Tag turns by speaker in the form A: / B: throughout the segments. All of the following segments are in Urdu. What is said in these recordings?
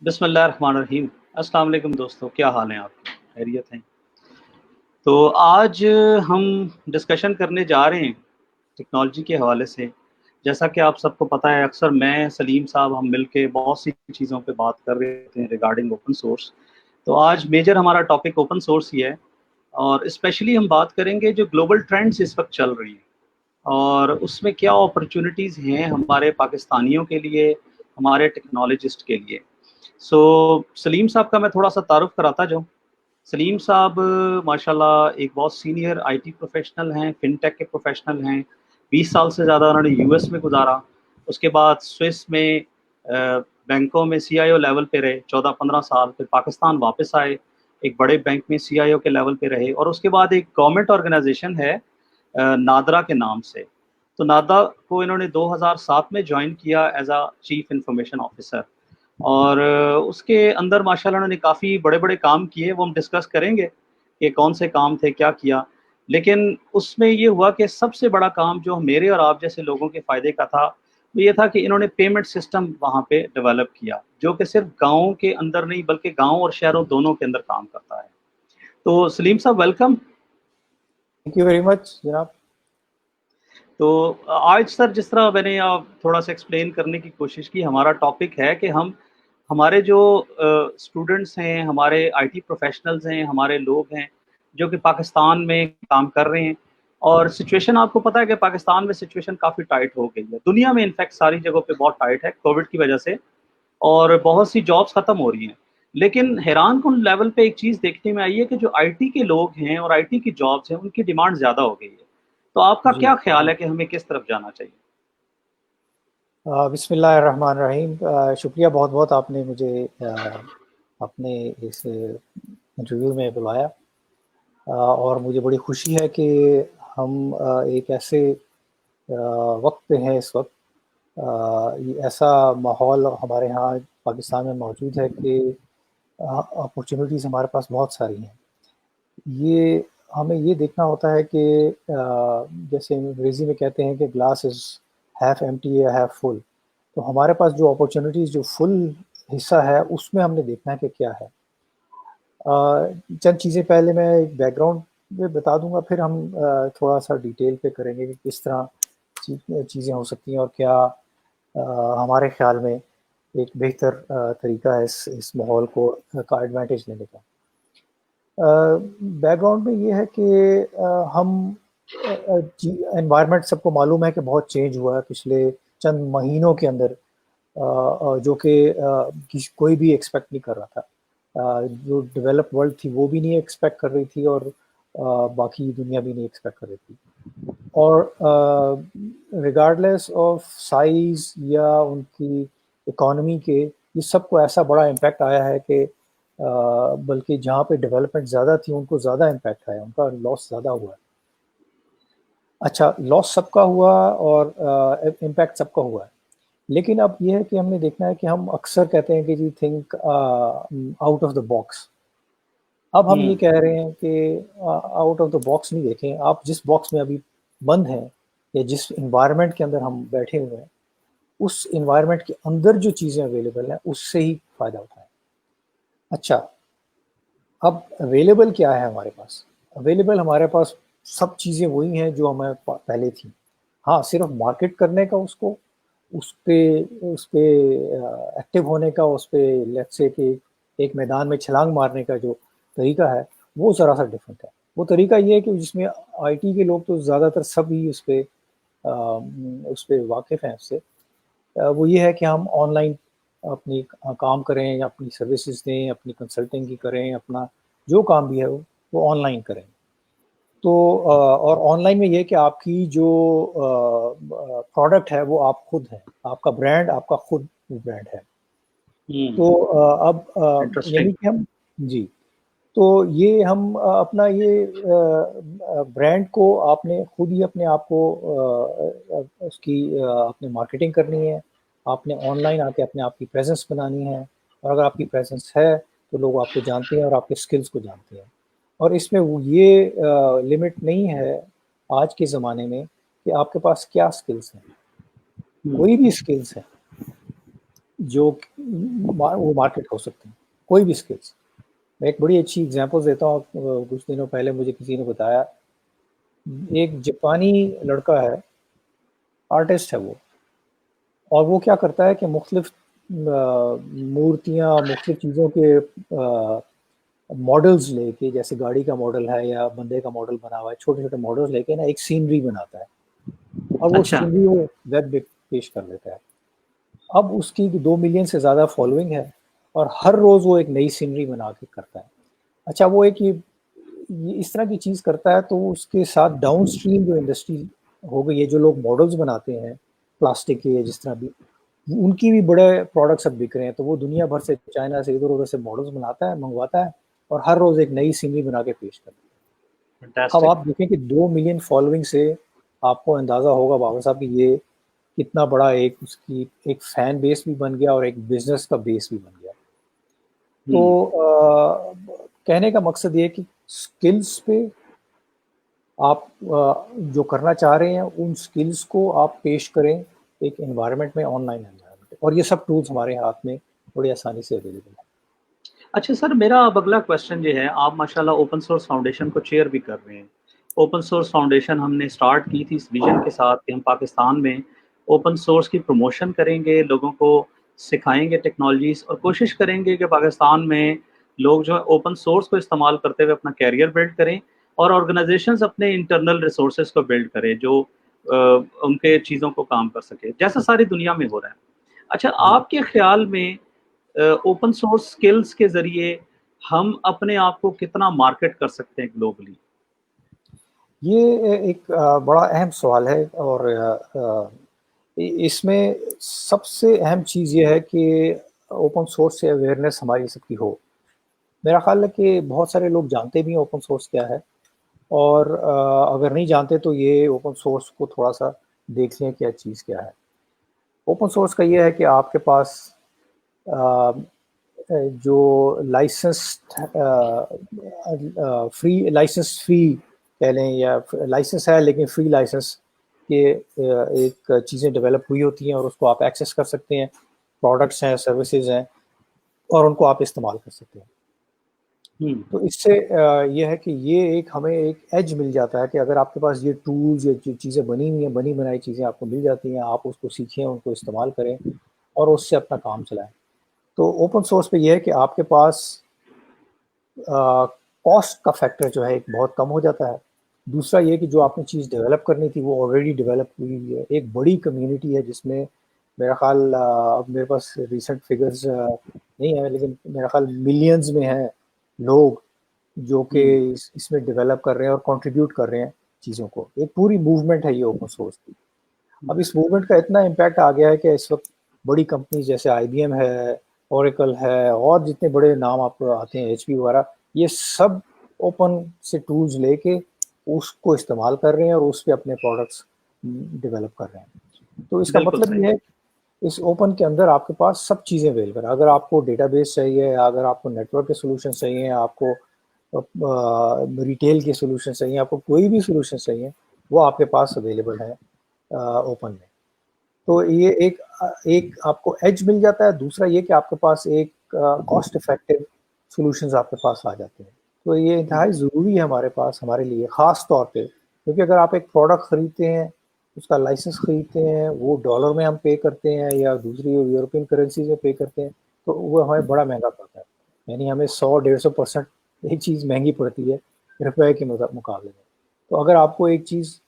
A: بسم اللہ الرحمن الرحیم۔ السلام علیکم دوستو، کیا حال ہیں آپ کے؟ خیریت ہیں؟ تو آج ہم ڈسکشن کرنے جا رہے ہیں ٹیکنالوجی کے حوالے سے۔ جیسا کہ آپ سب کو پتہ ہے، اکثر میں سلیم صاحب ہم مل کے بہت سی چیزوں پہ بات کر رہے ہوتے ہیں ریگارڈنگ اوپن سورس۔ تو آج میجر ہمارا ٹاپک اوپن سورس ہی ہے، اور اسپیشلی ہم بات کریں گے جو گلوبل ٹرینڈز اس وقت چل رہی ہیں اور اس میں کیا اپرچونیٹیز ہیں ہمارے پاکستانیوں کے لیے، ہمارے ٹیکنالوجسٹ کے لیے۔ سلیم صاحب کا میں تھوڑا سا تعارف کراتا جاؤں۔ سلیم صاحب ماشاءاللہ ایک بہت سینئر آئی ٹی پروفیشنل ہیں، فن ٹیک کے پروفیشنل ہیں۔ 20 سال سے زیادہ انہوں نے یو ایس میں گزارا، اس کے بعد سوئس میں بینکوں میں سی آئی او لیول پہ رہے 14-15 سال، پھر پاکستان واپس آئے، ایک بڑے بینک میں سی آئی او کے لیول پہ رہے، اور اس کے بعد ایک گورنمنٹ آرگنائزیشن ہے نادرا کے نام سے۔ تو نادرا کو انہوں نے 2007 میں جوائن کیا as a chief information officer, اور اس کے اندر ماشاءاللہ انہوں نے کافی بڑے بڑے کام کیے، وہ ہم ڈسکس کریں گے کہ کون سے کام تھے، کیا کیا۔ لیکن اس میں یہ ہوا کہ سب سے بڑا کام جو میرے اور آپ جیسے لوگوں کے فائدے کا تھا وہ یہ تھا کہ انہوں نے پیمنٹ سسٹم وہاں پہ ڈیولپ کیا، جو کہ صرف گاؤں کے اندر نہیں بلکہ گاؤں اور شہروں دونوں کے اندر کام کرتا ہے۔ تو سلیم صاحب welcome.
B: Thank you very much جناب۔
A: تو آج سر جس طرح میں نے تھوڑا سا ایکسپلین کرنے کی کوشش کی، ہمارا ٹاپک ہے کہ ہمارے جو اسٹوڈنٹس ہیں، ہمارے آئی ٹی پروفیشنلز ہیں، ہمارے لوگ ہیں جو کہ پاکستان میں کام کر رہے ہیں، اور سچویشن آپ کو پتہ ہے کہ پاکستان میں سچویشن کافی ٹائٹ ہو گئی ہے، دنیا میں انفیکٹ ساری جگہوں پہ بہت ٹائٹ ہے کووڈ کی وجہ سے، اور بہت سی جابس ختم ہو رہی ہیں۔ لیکن حیران کن لیول پہ ایک چیز دیکھنے میں آئی ہے کہ جو آئی ٹی کے لوگ ہیں اور آئی ٹی کی جابس ہیں ان کی ڈیمانڈ زیادہ ہو گئی ہے۔ تو آپ کا
B: جی
A: کیا خیال ہے کہ ہمیں کس طرف جانا چاہیے؟
B: بسم اللہ الرحمن الرحیم۔ شکریہ بہت بہت، آپ نے مجھے اپنے اس انٹرویو میں بلایا، اور مجھے بڑی خوشی ہے کہ ہم ایک ایسے وقت پہ ہیں اس وقت، ایسا ماحول ہمارے ہاں پاکستان میں موجود ہے کہ اپرچونیٹیز ہمارے پاس بہت ساری ہیں۔ یہ ہمیں یہ دیکھنا ہوتا ہے کہ جیسے انگریزی میں کہتے ہیں کہ گلاس از ہیف ایمٹی یا ہیف فل، تو ہمارے پاس جو اپرچونیٹیز جو فل حصہ ہے اس میں ہم نے دیکھنا ہے کہ کیا ہے۔ چند چیزیں پہلے میں ایک بیک گراؤنڈ میں بتا دوں گا، پھر ہم تھوڑا سا ڈیٹیل پہ کریں گے کہ کس طرح چیزیں ہو سکتی ہیں اور کیا ہمارے خیال میں ایک بہتر طریقہ ہے اس ماحول کا ایڈوانٹیج لینے کا۔ بیک گراؤنڈ میں یہ ہے کہ ہم انوائرمنٹ سب کو معلوم ہے کہ بہت چینج ہوا ہے پچھلے چند مہینوں کے اندر، جو کہ کوئی بھی ایکسپیکٹ نہیں کر رہا تھا۔ جو ڈیولپ ورلڈ تھی وہ بھی نہیں ایکسپیکٹ کر رہی تھی، اور باقی دنیا بھی نہیں ایکسپیکٹ کر رہی تھی۔ اور ریگارڈلیس آف سائز یا ان کی اکانومی کے، یہ سب کو ایسا بڑا امپیکٹ آیا ہے کہ بلکہ جہاں پہ ڈیولپمنٹ زیادہ تھی ان کو زیادہ امپیکٹ آیا، ان کا لاس زیادہ ہوا ہے۔ اچھا، لاس سب کا ہوا اور امپیکٹ سب کا ہوا ہے، لیکن اب یہ ہے کہ ہم نے دیکھنا ہے کہ ہم اکثر کہتے ہیں کہ جی think out of the box. اب ہم یہ کہہ رہے ہیں کہ آؤٹ آف دا باکس نہیں دیکھیں، آپ جس باکس میں ابھی بند ہیں یا جس انوائرمنٹ کے اندر ہم بیٹھے ہوئے ہیں اس انوائرمنٹ کے اندر جو چیزیں اویلیبل ہیں اس سے ہی فائدہ اٹھائیں۔ اچھا، اب اویلیبل کیا ہے ہمارے پاس؟ اویلیبل ہمارے پاس سب چیزیں وہی ہیں جو ہمیں پہلے تھیں، ہاں صرف مارکیٹ کرنے کا، اس پہ ایکٹیو ہونے کا، اس پہ لیٹ سے کہ ایک میدان میں چھلانگ مارنے کا جو طریقہ ہے وہ ذرا سا ڈفرینٹ ہے۔ وہ طریقہ یہ ہے کہ جس میں آئی ٹی کے لوگ تو زیادہ تر سب ہی اس پہ واقف ہیں اس سے، وہ یہ ہے کہ ہم آن لائن اپنی کام کریں یا اپنی سروسز دیں، اپنی کنسلٹنگ کی کریں، اپنا جو کام بھی ہے وہ آن لائن کریں۔ تو اور آن لائن میں یہ کہ آپ کی جو پروڈکٹ ہے وہ آپ خود ہیں، آپ کا برانڈ آپ کا خود برانڈ ہے۔ تو اب
A: انٹرسٹنگ۔
B: یعنی کہ ہم جی، تو یہ ہم اپنا یہ برانڈ کو آپ نے خود ہی اپنے آپ کو اس کی آپ نے مارکیٹنگ کرنی ہے، آپ نے آن لائن آ کے اپنے آپ کی پریزنس بنانی ہے، اور اگر آپ کی پریزنس ہے تو لوگ آپ کو جانتے ہیں اور آپ کے اسکلز کو جانتے ہیں۔ اور اس میں یہ لمٹ نہیں ہے آج کے زمانے میں کہ آپ کے پاس کیا اسکلز ہیں، کوئی بھی اسکلز ہیں۔ جو وہ مارکیٹ ہو سکتے ہیں، کوئی بھی اسکلس. میں ایک بڑی اچھی اگزامپل دیتا ہوں. کچھ دنوں پہلے مجھے کسی نے بتایا، ایک جاپانی لڑکا ہے، آرٹسٹ ہے وہ، اور وہ کیا کرتا ہے کہ مختلف مورتیاں، مختلف چیزوں کے ماڈلز لے کے، جیسے گاڑی کا ماڈل ہے یا بندے کا ماڈل بنا ہوا ہے، چھوٹے چھوٹے ماڈلز لے کے نا ایک سینری بناتا ہے، اور وہ
A: اچھا
B: سینری وہ ویب پہ پیش کر دیتا ہے. اب اس کی 2 ملین سے زیادہ فالوئنگ ہے، اور ہر روز وہ ایک نئی سینری بنا کے کرتا ہے. اچھا وہ ایک یہ اس طرح کی چیز کرتا ہے، تو اس کے ساتھ ڈاؤن اسٹریم جو انڈسٹری ہو گئی ہے، جو لوگ ماڈلز بناتے ہیں پلاسٹک کے یا جس طرح بھی، ان کی بھی بڑے پروڈکٹس اب بک رہے ہیں. تو وہ دنیا بھر سے، چائنا سے، ادھر ادھر سے ماڈلز بناتا ہے، منگواتا ہے، اور ہر روز ایک نئی سینری بنا کے پیش کرتا ہے. اب
A: فنٹاسٹک.
B: آپ دیکھیں کہ 2 ملین فالوئنگ سے آپ کو اندازہ ہوگا بابا صاحب کہ یہ کتنا بڑا ایک اس کی ایک فین بیس بھی بن گیا اور ایک بزنس کا بیس بھی بن گیا. تو کہنے کا مقصد یہ کہ سکلز پہ آپ جو کرنا چاہ رہے ہیں ان سکلز کو آپ پیش کریں ایک انوائرمنٹ میں، آن لائن انوائرمنٹ، اور یہ سب ٹولز ہمارے ہاتھ میں بڑی آسانی سے اویلیبل ہیں.
A: اچھا سر، میرا اب اگلا کویشچن یہ ہے، آپ ماشاءاللہ اوپن سورس فاؤنڈیشن کو چیئر بھی کر رہے ہیں. اوپن سورس فاؤنڈیشن ہم نے سٹارٹ کی تھی اس ویژن کے ساتھ کہ ہم پاکستان میں اوپن سورس کی پروموشن کریں گے، لوگوں کو سکھائیں گے ٹیکنالوجیز، اور کوشش کریں گے کہ پاکستان میں لوگ جو ہے اوپن سورس کو استعمال کرتے ہوئے اپنا کیریئر بلڈ کریں، اور آرگنائزیشنز اپنے انٹرنل ریسورسز کو بلڈ کریں جو ان کے چیزوں کو کام کر سکے، جیسا ساری دنیا میں ہو رہا ہے. اچھا
B: جی،
A: آپ کے خیال میں اوپن سورس سکلز کے ذریعے ہم اپنے آپ کو کتنا مارکیٹ کر سکتے ہیں گلوبلی؟
B: یہ ایک بڑا اہم سوال ہے، اور اس میں سب سے اہم چیز یہ ہے کہ اوپن سورس سے اویئرنیس ہماری سب کی ہو. میرا خیال ہے کہ بہت سارے لوگ جانتے بھی ہیں اوپن سورس کیا ہے، اور اگر نہیں جانتے تو یہ اوپن سورس کو تھوڑا سا دیکھ لیں کیا چیز کیا ہے. اوپن سورس کا یہ ہے کہ آپ کے پاس جو لائسنس فری کہہ لیں، یا لائسنس ہے لیکن فری لائسنس کے ایک چیزیں ڈیولپ ہوئی ہوتی ہیں، اور اس کو آپ ایکسیس کر سکتے ہیں. پروڈکٹس ہیں، سروسز ہیں، اور ان کو آپ استعمال کر سکتے ہیں. تو اس سے یہ ہے کہ یہ ایک ہمیں ایک ایج مل جاتا ہے کہ اگر آپ کے پاس یہ ٹولز یا جو چیزیں بنی ہوئی ہیں، بنی بنائی چیزیں آپ کو مل جاتی ہیں، آپ اس کو سیکھیں، ان کو استعمال کریں، اور اس سے اپنا کام چلائیں. تو اوپن سورس پہ یہ ہے کہ آپ کے پاس کاسٹ کا فیکٹر جو ہے ایک بہت کم ہو جاتا ہے. دوسرا یہ کہ جو آپ نے چیز ڈیولپ کرنی تھی وہ آلریڈی ڈیولپ ہوئی ہوئی ہے. ایک بڑی کمیونٹی ہے جس میں میرا خیال، اب میرے پاس ریسنٹ فگرز نہیں ہے، لیکن میرا خیال ملینز میں ہیں لوگ جو کہ اس میں ڈیولپ کر رہے ہیں اور کنٹریبیوٹ کر رہے ہیں چیزوں کو. ایک پوری موومنٹ ہے یہ اوپن سورس کی. اب اس موومنٹ کا اتنا امپیکٹ آ گیا ہے کہ اس وقت بڑی کمپنیز جیسے آئی بی ایم ہے، اوریکل ہے، اور جتنے بڑے نام آپ کو آتے ہیں، ایچ پی وغیرہ، یہ سب اوپن سے ٹولز لے کے اس کو استعمال کر رہے ہیں اور اس پہ اپنے پروڈکٹس ڈیولپ کر رہے ہیں. تو اس کا
A: بالکل
B: مطلب یہ
A: صحیح.
B: ہے کہ اس اوپن کے اندر آپ کے پاس سب چیزیں اویلیبل ہیں. اگر آپ کو ڈیٹا بیس چاہیے، اگر آپ کو نیٹ ورک کے سولوشن چاہیے، آپ کو ریٹیل کے سولوشن چاہیے، آپ کو کوئی بھی سولوشن چاہیے، وہ آپ کے پاس اویلیبل ہے اوپن میں. تو یہ ایک آپ کو ایج مل جاتا ہے. دوسرا یہ کہ آپ کے پاس ایک کاسٹ افیکٹو سولوشنز آپ کے پاس آ جاتے ہیں. تو یہ انتہائی ضروری ہے ہمارے پاس، ہمارے لیے خاص طور پہ، کیونکہ اگر آپ ایک پروڈکٹ خریدتے ہیں، اس کا لائسنس خریدتے ہیں، وہ ڈالر میں ہم پے کرتے ہیں یا دوسری یورپین کرنسیز میں پے کرتے ہیں، تو وہ ہمیں بڑا مہنگا پڑتا ہے. یعنی ہمیں 100-150% ایک چیز مہنگی پڑتی ہے روپے کے مقابلے میں. تو اگر آپ کو ایک چیز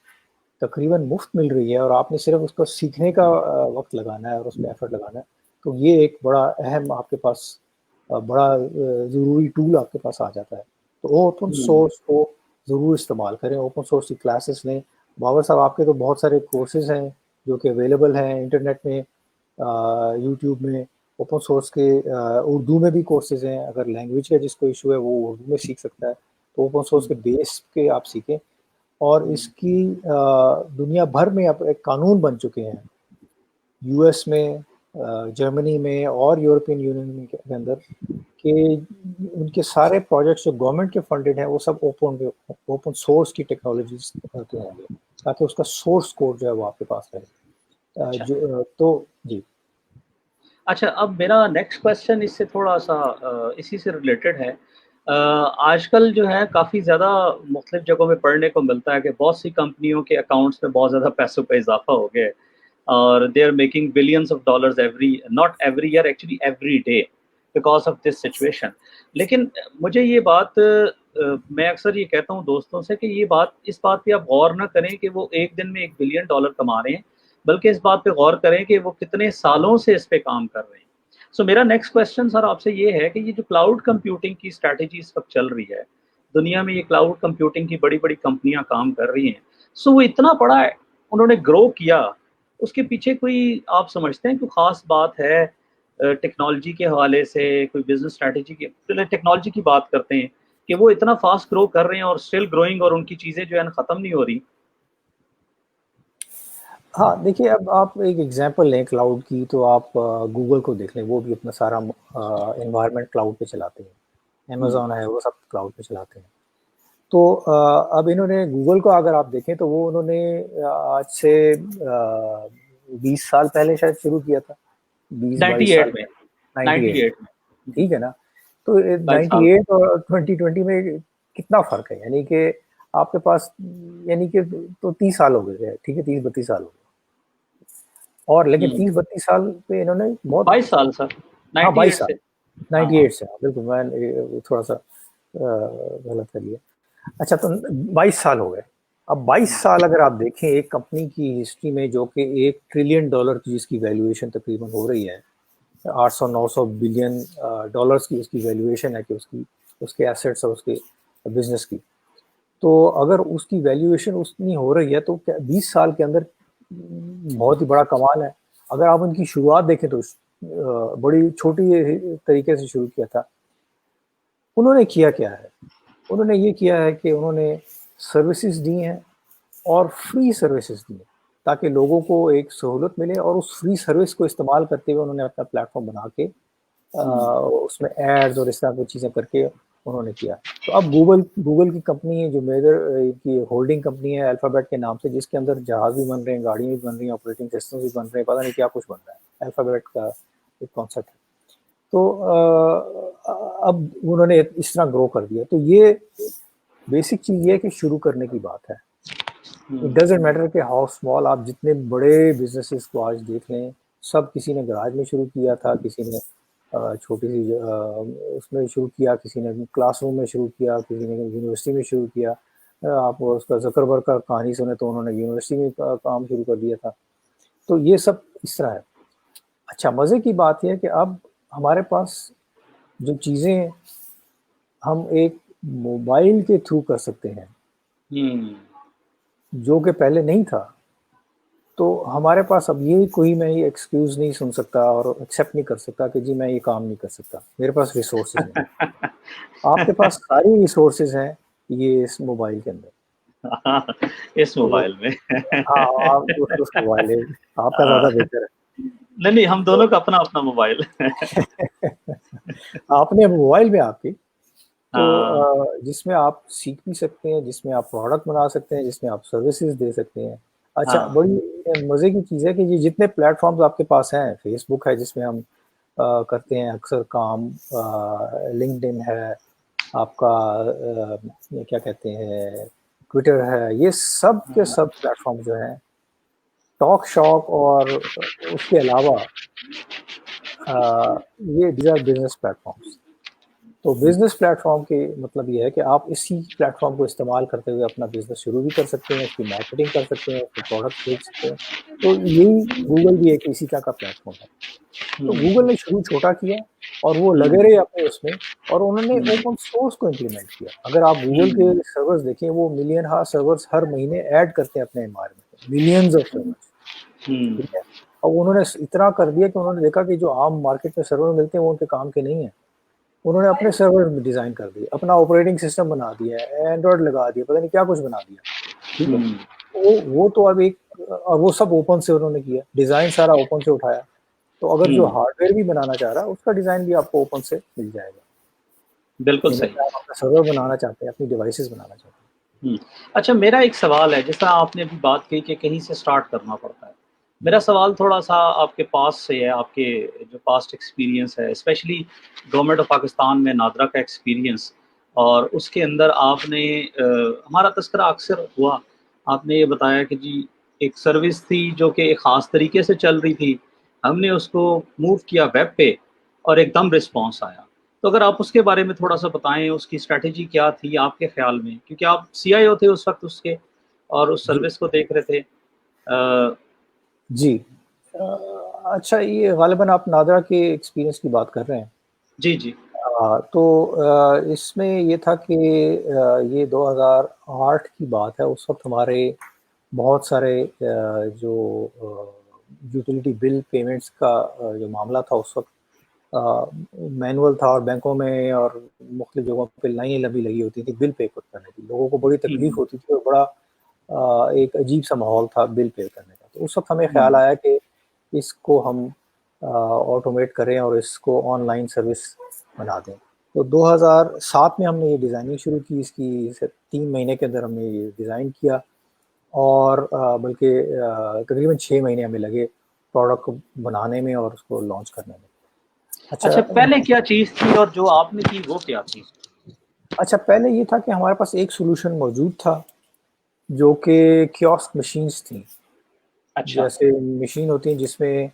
B: تقریباً مفت مل رہی ہے اور آپ نے صرف اس کو سیکھنے کا وقت لگانا ہے اور اس پہ ایفرٹ لگانا ہے، تو یہ ایک بڑا اہم آپ کے پاس بڑا ضروری ٹول آپ کے پاس آ جاتا ہے. تو اوپن سورس کو ضرور استعمال کریں، اوپن سورس کی کلاسز لیں. بابر صاحب آپ کے تو بہت سارے کورسز ہیں جو کہ اویلیبل ہیں انٹرنیٹ میں، یوٹیوب میں. اوپن سورس کے اردو میں بھی کورسز ہیں. اگر لینگویج کا جس کو ایشو ہے وہ اردو میں سیکھ سکتا ہے. تو اوپن سورس کے بیس کے آپ سیکھیں. اور اس کی دنیا بھر میں اب ایک قانون بن چکے ہیں، یو ایس میں، جرمنی میں، اور یورپین یونین کے اندر، کہ ان کے سارے پروجیکٹس جو گورنمنٹ کے فنڈڈ ہیں وہ سب اوپن سورس کی ٹیکنالوجیز ہوتے ہوں گے، تاکہ اس کا سورس کوڈ جو ہے وہ آپ کے پاس رہے.
A: اچھا
B: تو جی.
A: اچھا، اب میرا نیکسٹ کویشچن اس سے تھوڑا سا اسی سے ریلیٹڈ ہے. آج کل جو ہے کافی زیادہ مختلف جگہوں میں پڑھنے کو ملتا ہے کہ بہت سی کمپنیوں کے اکاؤنٹس میں بہت زیادہ پیسوں کا اضافہ ہو گیا ہے، اور they are making billions of dollars every not every year actually every day because of this situation. لیکن مجھے یہ بات میں اکثر یہ کہتا ہوں دوستوں سے کہ یہ بات اس بات پہ آپ غور نہ کریں کہ وہ ایک دن میں $1 بلین کما رہے ہیں، بلکہ اس بات پہ غور کریں کہ وہ کتنے سالوں سے اس پہ کام کر رہے ہیں. سو میرا نیکسٹ کویشچن سر آپ سے یہ ہے کہ یہ جو کلاؤڈ کمپیوٹنگ کی اسٹریٹجی اس وقت چل رہی ہے دنیا میں، یہ کلاؤڈ کمپیوٹنگ کی بڑی بڑی کمپنیاں کام کر رہی ہیں، سو وہ اتنا بڑا انہوں نے گرو کیا، اس کے پیچھے کوئی آپ سمجھتے ہیں کوئی خاص بات ہے ٹیکنالوجی کے حوالے سے، کوئی بزنس اسٹریٹجی کی؟ ٹیکنالوجی کی بات کرتے ہیں کہ وہ اتنا فاسٹ گرو کر رہے ہیں اور اسٹل گروئنگ، اور ان کی چیزیں جو ہے ختم نہیں ہو رہی.
B: ہاں دیکھیے، اب آپ ایک ایگزامپل لیں کلاؤڈ کی، تو آپ گوگل کو دیکھ لیں، وہ بھی اپنا سارا انوائرمنٹ کلاؤڈ پہ چلاتے ہیں. امیزون ہے، وہ سب کلاؤڈ پہ چلاتے ہیں. تو اب انہوں نے گوگل کو اگر آپ دیکھیں تو وہ انہوں نے آج سے 20 سال پہلے شاید شروع کیا تھا، 20-22 سال
A: 98 میں،
B: پہلے. 98
A: 98 میں
B: ٹھیک ہے نا. تو
A: 22 سال.
B: 98 اور 2020 میں کتنا فرق ہے، یعنی کہ آپ کے پاس یعنی کہ تو 30 سال ہو گئے، ٹھیک ہے، 30-32 سال ہو گئے. اور لیکن 30-32 سال پہ انہوں نے بہت
A: 22 سال سر،
B: ہاں 22
A: 98
B: سال
A: سے.
B: 98 سے بالکل، میں تھوڑا سا غلط کر لیا. اچھا، تو 22 سال ہو گئے. اب 22 سال اگر آپ دیکھیں ایک کمپنی کی ہسٹری میں، جو کہ $1 ٹریلین کی جس کی ویلیویشن تقریباً ہو رہی ہے 800-900 بلین ڈالرز کی اس کی ویلیویشن ہے، کہ اس کے ایسیٹس اور اس کے بزنس کی. تو اگر اس کی ویلیویشن اتنی ہو رہی ہے تو 20 سال کے اندر بہت ہی بڑا کمال ہے. اگر آپ ان کی شروعات دیکھیں تو بڑی چھوٹی طریقے سے شروع کیا تھا. انہوں نے کیا کیا ہے؟ انہوں نے یہ کیا ہے کہ انہوں نے سروسز دی ہیں، اور فری سروسز دی ہیں، تاکہ لوگوں کو ایک سہولت ملے، اور اس فری سروس کو استعمال کرتے ہوئے انہوں نے اپنا پلیٹ فارم بنا کے اس میں ایڈز اور اس طرح کی چیزیں کر کے انہوں نے کیا. تو اب گوگل کی کمپنی ہے جو میجر کی ہولڈنگ کمپنی ہے الفابیٹ کے نام سے، جس کے اندر جہاز بھی بن رہے ہیں، گاڑیاں بھی بن رہی ہیں، آپریٹنگ سسٹم بھی بن رہے ہیں، پتہ نہیں کیا کچھ بن رہا ہے. الفابیٹ کا ایک کانسیپٹ ہے. تو اب انہوں نے اس طرح گرو کر دیا. تو یہ بیسک چیز یہ ہے کہ شروع کرنے کی بات ہے. اٹ ڈزنٹ میٹر کہ ہاؤ اسمال، آپ جتنے بڑے بزنسز کو آج دیکھ لیں، سب کسی نے گراج میں شروع کیا تھا، کسی نے چھوٹی سی اس میں شروع کیا، کسی نے کلاس روم میں شروع کیا، کسی نے یونیورسٹی میں شروع کیا. آپ اس کا زکربرگ کا کہانی سنیں تو انہوں نے یونیورسٹی میں کام شروع کر دیا تھا. تو یہ سب اس طرح ہے. اچھا، مزے کی بات یہ ہے کہ اب ہمارے پاس جو چیزیں ہم ایک موبائل کے تھرو کر سکتے ہیں، جو کہ پہلے نہیں تھا. تو ہمارے پاس اب یہ کوئی میں یہ ایکسکیوز نہیں سن سکتا اور ایکسیپٹ نہیں کر سکتا کہ جی میں یہ کام نہیں کر سکتا. میرے پاس ریسورسز ہیں. آپ کے پاس ساری ریسورسز ہیں یہ اس موبائل کے اندر.
A: اس موبائل میں
B: ہاں، آپ اس موبائل ہے، آپ کا زیادہ بہتر ہے.
A: نہیں، ہم دونوں کا اپنا اپنا موبائل.
B: آپ نے موبائل میں آپ کی تو جس میں آپ سیکھ بھی سکتے ہیں، جس میں آپ پروڈکٹ بنا سکتے ہیں، جس میں آپ سروسز دے سکتے ہیں. اچھا، بڑی مزے کی چیز ہے کہ یہ جتنے پلیٹ فارمز آپ کے پاس ہیں، فیس بک ہے جس میں ہم کرتے ہیں اکثر کام، لنکڈ ان ہے آپ کا، کیا کہتے ہیں، ٹویٹر ہے، یہ سب کے سب پلیٹ فارم جو ہیں ٹاک شاک، اور اس کے علاوہ یہ these are business platforms. تو بزنس پلیٹ فارم کے مطلب یہ ہے کہ آپ اسی پلیٹ فارم کو استعمال کرتے ہوئے اپنا بزنس شروع بھی کر سکتے ہیں، اس کی مارکیٹنگ کر سکتے ہیں، اس کے پروڈکٹ بیچ سکتے ہیں. تو یہی گوگل بھی ایک اسی طرح کا پلیٹ فارم ہے. تو گوگل نے شروع چھوٹا کیا اور وہ لگے رہے اپنے اس میں، اور انہوں نے اوپن سورس کو امپلیمنٹ کیا. اگر آپ گوگل کے سرورز دیکھیں، وہ ملین سرورز ہر مہینے ایڈ کرتے ہیں اپنے انوائرمنٹ میں، ملینز آف سرورز. ٹھیک ہے. اور انہوں نے اتنا کر دیا کہ انہوں نے دیکھا کہ جو عام مارکیٹ میں سرور ملتے ہیں وہ ان کے کام کے نہیں ہیں. انہوں نے اپنے سرور ڈیزائن کر دیے، اپنا آپریٹنگ سسٹم بنا دیا، اینڈرائڈ لگا دیا، پتہ نہیں کیا کچھ بنا دیا. ٹھیک ہے. وہ تو اب ایک، اور وہ سب اوپن سے انہوں نے کیا، ڈیزائن سارا اوپن سے اٹھایا. تو اگر جو ہارڈ ویئر بھی بنانا چاہ رہا ہے اس کا ڈیزائن بھی آپ کو اوپن سے مل جائے گا.
A: بالکل
B: یعنی
A: صحیح.
B: آپ اپنا سرور بنانا چاہتے ہیں، اپنی ڈیوائسز بنانا چاہتے ہیں.
A: اچھا، میرا ایک سوال ہے، جیسا آپ نے بھی بات کی کہ کہیں سے سٹارٹ کرنا پڑتا ہے، میرا سوال تھوڑا سا آپ کے پاس سے ہے، آپ کے جو پاسٹ ایکسپیرینس ہے، اسپیشلی گورنمنٹ آف پاکستان میں نادرا کا ایکسپیرینس، اور اس کے اندر آپ نے ہمارا تذکرہ اکثر ہوا، آپ نے یہ بتایا کہ جی ایک سروس تھی جو کہ ایک خاص طریقے سے چل رہی تھی، ہم نے اس کو موو کیا ویب پہ اور ایک دم رسپانس آیا. تو اگر آپ اس کے بارے میں تھوڑا سا بتائیں، اس کی اسٹریٹجی کیا تھی آپ کے خیال میں، کیونکہ آپ سی آئی او تھے اس وقت اس کے، اور اس
B: جی
A: سروس کو دیکھ رہے تھے.
B: جی اچھا، یہ غالباً آپ نادرا کے ایکسپیرینس کی بات کر رہے ہیں.
A: جی جی
B: تو اس میں یہ تھا کہ یہ 2008 کی بات ہے. اس وقت ہمارے بہت سارے جو یوٹیلیٹی بل پیمنٹس کا جو معاملہ تھا اس وقت مینول تھا، اور بینکوں میں اور مختلف جگہوں پہ لائنیں لمبی لگی ہوتی تھی بل پے کرنے کی. لوگوں کو بڑی تکلیف ہوتی تھی اور بڑا ایک عجیب سا ماحول تھا بل پے کرنے کا. تو اس وقت ہمیں خیال آیا کہ اس کو ہم آٹومیٹ کریں اور اس کو آن لائن سروس بنا دیں. تو 2007 میں ہم نے یہ ڈیزائننگ شروع کی. اس کی 3 مہینے کے اندر ہم نے یہ ڈیزائن کیا، اور بلکہ تقریباً 6 مہینے ہمیں لگے پروڈکٹ کو بنانے میں اور اس کو لانچ کرنے میں.
A: اچھا، پہلے کیا چیز تھی اور جو آپ نے کی وہ کیا تھی؟
B: اچھا، پہلے یہ تھا کہ ہمارے پاس ایک سولوشن موجود تھا جو کہ کیوسک مشینز تھیں.
A: اچھا.
B: جیسے مشین ہوتی ہیں جس میں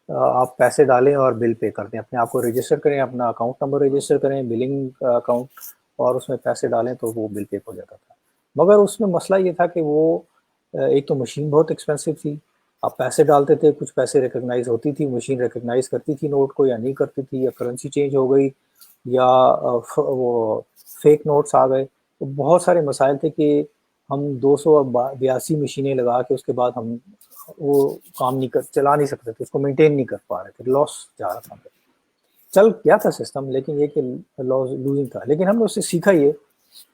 B: آپ پیسے ڈالیں اور بل پے کر دیں، اپنے آپ کو رجسٹر کریں، اپنا اکاؤنٹ نمبر رجسٹر کریں، بلنگ اکاؤنٹ، اور اس میں پیسے ڈالیں تو وہ بل پے ہو جاتا تھا. مگر اس میں مسئلہ یہ تھا کہ وہ ایک تو مشین بہت ایکسپینسو تھی. آپ پیسے ڈالتے تھے، کچھ پیسے ریکگنائز ہوتی تھی، مشین ریکگنائز کرتی تھی نوٹ کو یا نہیں کرتی تھی، یا کرنسی چینج ہو گئی، یا وہ فیک نوٹس آ گئے. تو بہت سارے مسائل تھے کہ ہم 282 مشینیں لگا کے اس کے بعد ہم وہ کام نہیں چلا نہیں سکتے تھے، اس کو مینٹین نہیں کر پا رہے تھے. لاس جا رہا تھا. چل کیا تھا سسٹم، لیکن یہ کہ لوزنگ تھا. لیکن ہم نے اس سے سیکھا یہ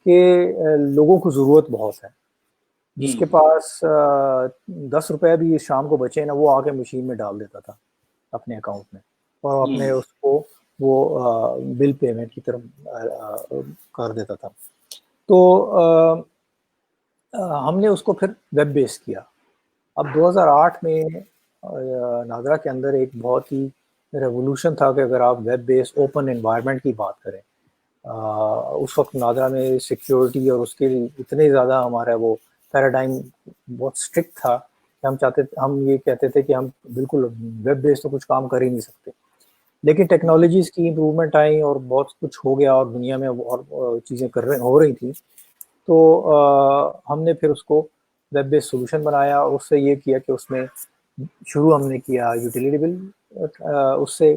B: کہ لوگوں کو ضرورت بہت ہے. جس کے پاس 10 روپے بھی شام کو بچے نا، وہ آ کے مشین میں ڈال دیتا تھا اپنے اکاؤنٹ میں، اور اپنے اس کو وہ بل پیمنٹ کی طرف کر دیتا تھا. تو ہم نے اس کو پھر ویب بیس کیا. اب 2008 میں نادرا کے اندر ایک بہت ہی ریولوشن تھا کہ اگر آپ ویب بیس اوپن انوائرمنٹ کی بات کریں، اس وقت نادرا میں سیکیورٹی اور اس کے اتنے زیادہ ہمارا وہ پیراڈائم بہت اسٹرکٹ تھا کہ ہم یہ کہتے تھے کہ ہم بالکل ویب بیس تو کچھ کام کر ہی نہیں سکتے. لیکن ٹیکنالوجیز کی امپرومنٹ آئیں اور بہت کچھ ہو گیا، اور دنیا میں اور چیزیں ہو رہی تھیں. تو ہم نے پھر اس کو ویب بیس سولوشن بنایا، اور اس سے یہ کیا کہ اس میں شروع ہم نے کیا یوٹیلیٹی بل اس سے